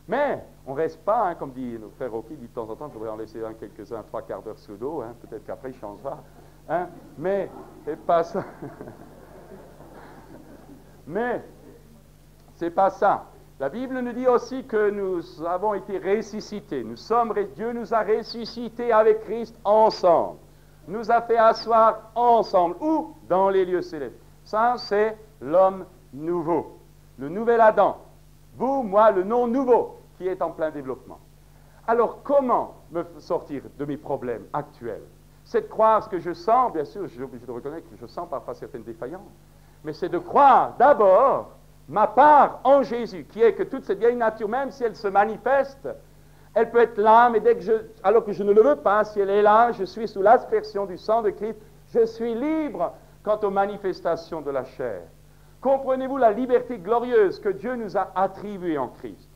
Mais on ne reste pas, hein, comme dit notre frère Rocky, dit de temps en temps, il faudrait en laisser quelques-uns, 3 quarts d'heure sous l'eau, hein, peut-être qu'après il changera. Hein, mais c'est pas ça. Mais c'est pas ça. La Bible nous dit aussi que nous avons été ressuscités. Dieu nous a ressuscités avec Christ ensemble. Nous a fait asseoir ensemble. Où? Dans les lieux célestes. Ça, c'est l'homme nouveau. Le nouvel Adam. Vous, moi, le non nouveau qui est en plein développement. Alors, comment me sortir de mes problèmes actuels? C'est de croire ce que je sens, bien sûr, je suis obligé de reconnaître que je sens parfois certaines défaillances, mais c'est de croire d'abord ma part en Jésus, qui est que toute cette vieille nature, même si elle se manifeste, elle peut être là, mais alors que je ne le veux pas, si elle est là, je suis sous l'aspersion du sang de Christ, je suis libre quant aux manifestations de la chair. Comprenez-vous la liberté glorieuse que Dieu nous a attribuée en Christ?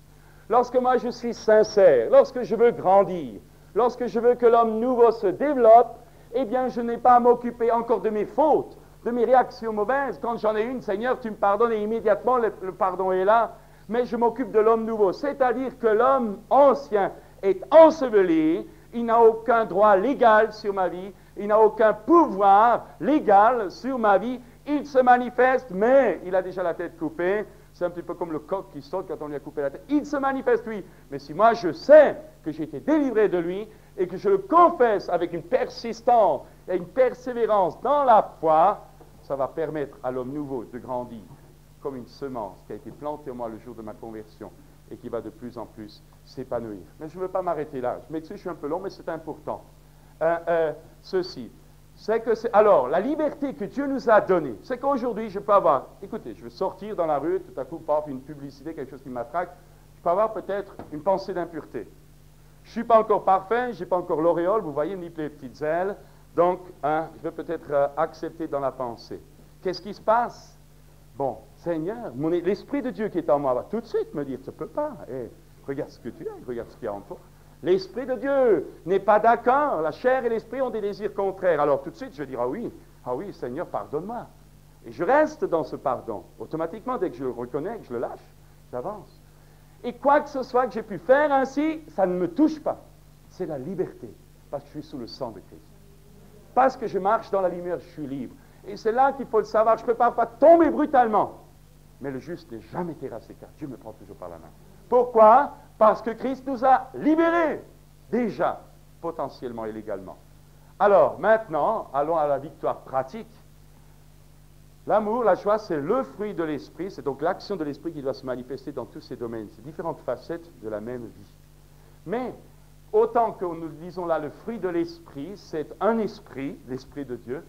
Lorsque moi je suis sincère, lorsque je veux grandir, lorsque je veux que l'homme nouveau se développe, eh bien je n'ai pas à m'occuper encore de mes fautes, de mes réactions mauvaises. Quand j'en ai une, Seigneur, tu me pardonnes et immédiatement le pardon est là, mais je m'occupe de l'homme nouveau. C'est-à-dire que l'homme ancien est enseveli Il n'a aucun droit légal sur ma vie. Il n'a aucun pouvoir légal sur ma vie. Il se manifeste, mais il a déjà la tête coupée. C'est un petit peu comme le coq qui saute quand on lui a coupé la tête. Il se manifeste, oui. Mais si moi je sais que j'ai été délivré de lui et que je le confesse avec une persistance et une persévérance dans la foi, ça va permettre à l'homme nouveau de grandir comme une semence qui a été plantée en moi le jour de ma conversion et qui va de plus en plus s'épanouir. Mais je ne veux pas m'arrêter là. Je m'excuse, je suis un peu long, mais c'est important. Ceci, c'est que alors, la liberté que Dieu nous a donnée, c'est qu'aujourd'hui, je peux avoir, écoutez, je vais sortir dans la rue, tout à coup, paf, une publicité, quelque chose qui m'attraque, je peux avoir peut-être une pensée d'impureté. Je ne suis pas encore parfait, je n'ai pas encore l'auréole, vous voyez, ni les petites ailes, donc, je vais peut-être accepter dans la pensée. Qu'est-ce qui se passe? Bon, Seigneur, l'Esprit de Dieu qui est en moi va tout de suite me dire, tu ne peux pas, regarde ce que tu as, regarde ce qu'il y a en toi. L'Esprit de Dieu n'est pas d'accord. La chair et l'Esprit ont des désirs contraires. Alors tout de suite, je vais dire, ah oui, Seigneur, pardonne-moi. Et je reste dans ce pardon. Automatiquement, dès que je le reconnais, que je le lâche, j'avance. Et quoi que ce soit que j'ai pu faire ainsi, ça ne me touche pas. C'est la liberté, parce que je suis sous le sang de Christ. Parce que je marche dans la lumière, je suis libre. Et c'est là qu'il faut le savoir. Je ne peux pas tomber brutalement. Mais le juste n'est jamais terrassé, car Dieu me prend toujours par la main. Pourquoi? Parce que Christ nous a libérés, déjà, potentiellement et légalement. Alors, maintenant, allons à la victoire pratique. L'amour, la joie, c'est le fruit de l'esprit, c'est donc l'action de l'esprit qui doit se manifester dans tous ces domaines, ces différentes facettes de la même vie. Mais, autant que nous disons là le fruit de l'esprit, c'est un esprit, l'esprit de Dieu,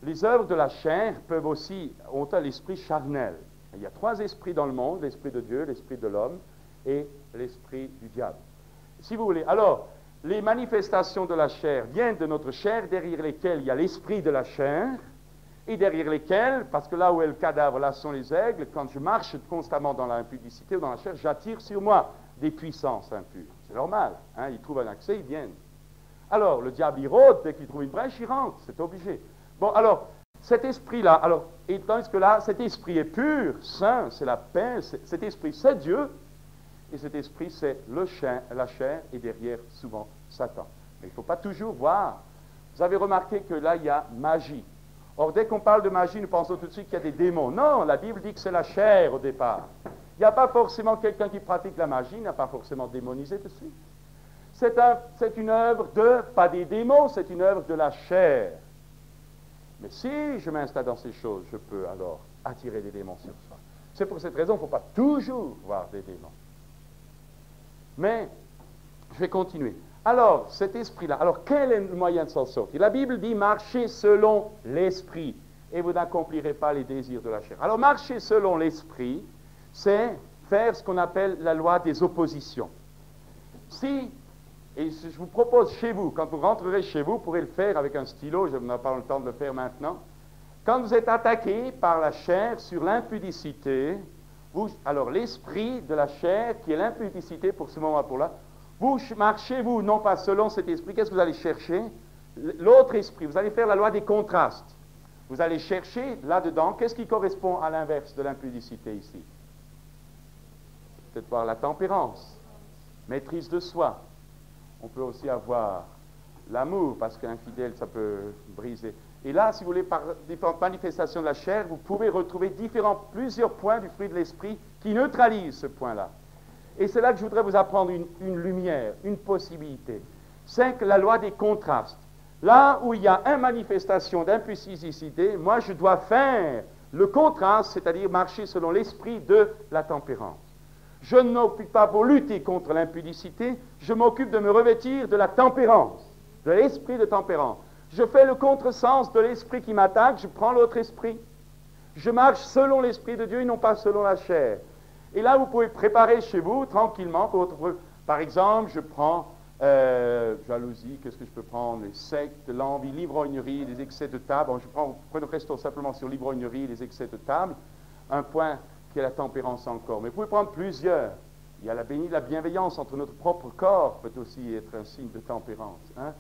les œuvres de la chair peuvent aussi, ont l'esprit charnel. Il y a 3 esprits dans le monde, l'esprit de Dieu, l'esprit de l'homme, et l'esprit du diable. Si vous voulez, alors, les manifestations de la chair viennent de notre chair, derrière lesquelles il y a l'esprit de la chair, et derrière lesquelles, parce que là où est le cadavre, là sont les aigles, quand je marche constamment dans l'impudicité ou dans la chair, j'attire sur moi des puissances impures. C'est normal, hein, ils trouvent un accès, ils viennent. Alors, le diable, il rôde, dès qu'il trouve une brèche, il rentre, c'est obligé. Bon, alors, cet esprit-là, alors, et tandis que là, cet esprit est pur, saint, c'est la paix, cet esprit, c'est Dieu, et cet esprit, c'est la chair, et derrière, souvent, Satan. Mais il ne faut pas toujours voir. Vous avez remarqué que là, il y a magie. Or, dès qu'on parle de magie, nous pensons tout de suite qu'il y a des démons. Non, la Bible dit que c'est la chair au départ. Il n'y a pas forcément quelqu'un qui pratique la magie, il n'a pas forcément démonisé de suite. C'est une œuvre pas des démons, c'est une œuvre de la chair. Mais si je m'installe dans ces choses, je peux alors attirer des démons sur soi. C'est pour cette raison qu'il ne faut pas toujours voir des démons. Mais, je vais continuer. Alors, cet esprit-là, alors quel est le moyen de s'en sortir? La Bible dit, marchez selon l'esprit, et vous n'accomplirez pas les désirs de la chair. Alors, marcher selon l'esprit, c'est faire ce qu'on appelle la loi des oppositions. Si, et je vous propose chez vous, quand vous rentrerez chez vous, vous pourrez le faire avec un stylo, je n'ai pas le temps de le faire maintenant, quand vous êtes attaqué par la chair sur l'impudicité, alors l'esprit de la chair, qui est l'impudicité pour ce moment pour là, vous marchez, vous, non pas selon cet esprit, qu'est-ce que vous allez chercher? L'autre esprit, vous allez faire la loi des contrastes. Vous allez chercher là-dedans, qu'est-ce qui correspond à l'inverse de l'impudicité ici? Peut-être voir la tempérance, maîtrise de soi. On peut aussi avoir l'amour, parce qu'infidèle, ça peut briser. Et là, si vous voulez, par différentes manifestations de la chair, vous pouvez retrouver plusieurs points du fruit de l'esprit qui neutralisent ce point-là. Et c'est là que je voudrais vous apprendre une lumière, une possibilité. C'est que la loi des contrastes. Là où il y a une manifestation d'impudicité, moi je dois faire le contraste, c'est-à-dire marcher selon l'esprit de la tempérance. Je ne m'occupe pas pour lutter contre l'impudicité, je m'occupe de me revêtir de la tempérance, de l'esprit de tempérance. Je fais le contresens de l'esprit qui m'attaque, je prends l'autre esprit. Je marche selon l'esprit de Dieu et non pas selon la chair. Et là, vous pouvez préparer chez vous, tranquillement, par exemple, je prends jalousie, qu'est-ce que je peux prendre? Les sectes, l'envie, l'ivrognerie, les excès de table. Restons simplement sur l'ivrognerie, les excès de table. Un point qui est la tempérance encore. Mais vous pouvez prendre plusieurs. Il y a la bienveillance entre notre propre corps, peut aussi être un signe de tempérance. Hein?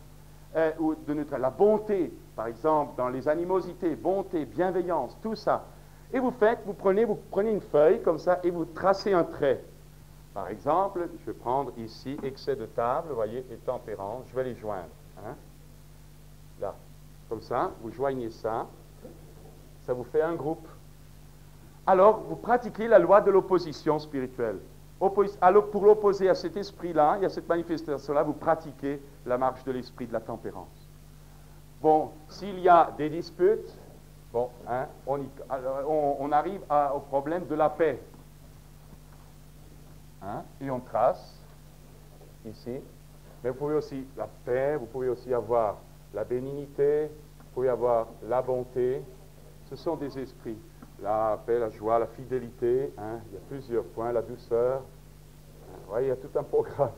Ou la bonté, par exemple, dans les animosités, bonté, bienveillance, tout ça. Et vous prenez une feuille comme ça et vous tracez un trait. Par exemple, je vais prendre ici excès de table, vous voyez, et tempérance, je vais les joindre. Hein? Là, comme ça, vous joignez ça, ça vous fait un groupe. Alors, vous pratiquez la loi de l'opposition spirituelle. Alors, pour l'opposer à cet esprit-là, il y a cette manifestation-là, vous pratiquez la marche de l'esprit de la tempérance. Bon, s'il y a des disputes, bon, hein, on arrive au problème de la paix. Hein, et on trace ici. Mais vous pouvez aussi la paix, vous pouvez aussi avoir la bénignité, vous pouvez avoir la bonté. Ce sont des esprits. La paix, la joie, la fidélité, hein, il y a plusieurs points, la douceur. Vous voyez, il y a tout un programme.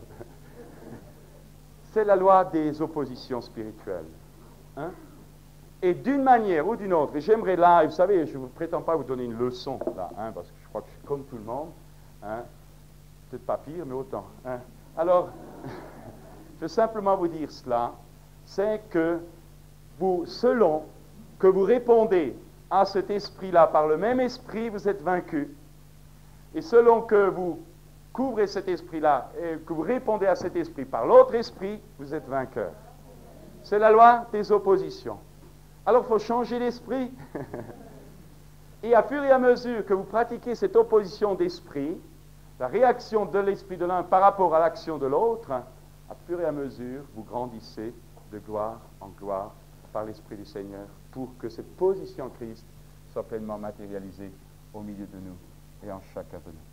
C'est la loi des oppositions spirituelles. Hein? Et d'une manière ou d'une autre, et j'aimerais là, vous savez, je ne prétends pas vous donner une leçon, là, hein, parce que je crois que je suis comme tout le monde, hein, peut-être pas pire, mais autant. Hein. Alors, je veux simplement vous dire cela, c'est que vous, selon que vous répondez à cet esprit-là par le même esprit, vous êtes vaincu. Et selon que vous couvrez cet esprit-là et que vous répondez à cet esprit par l'autre esprit, vous êtes vainqueur. C'est la loi des oppositions. Alors, il faut changer d'esprit. Et à fur et à mesure que vous pratiquez cette opposition d'esprit, la réaction de l'esprit de l'un par rapport à l'action de l'autre, à fur et à mesure, vous grandissez de gloire en gloire par l'Esprit du Seigneur pour que cette position en Christ soit pleinement matérialisée au milieu de nous et en chacun de nous.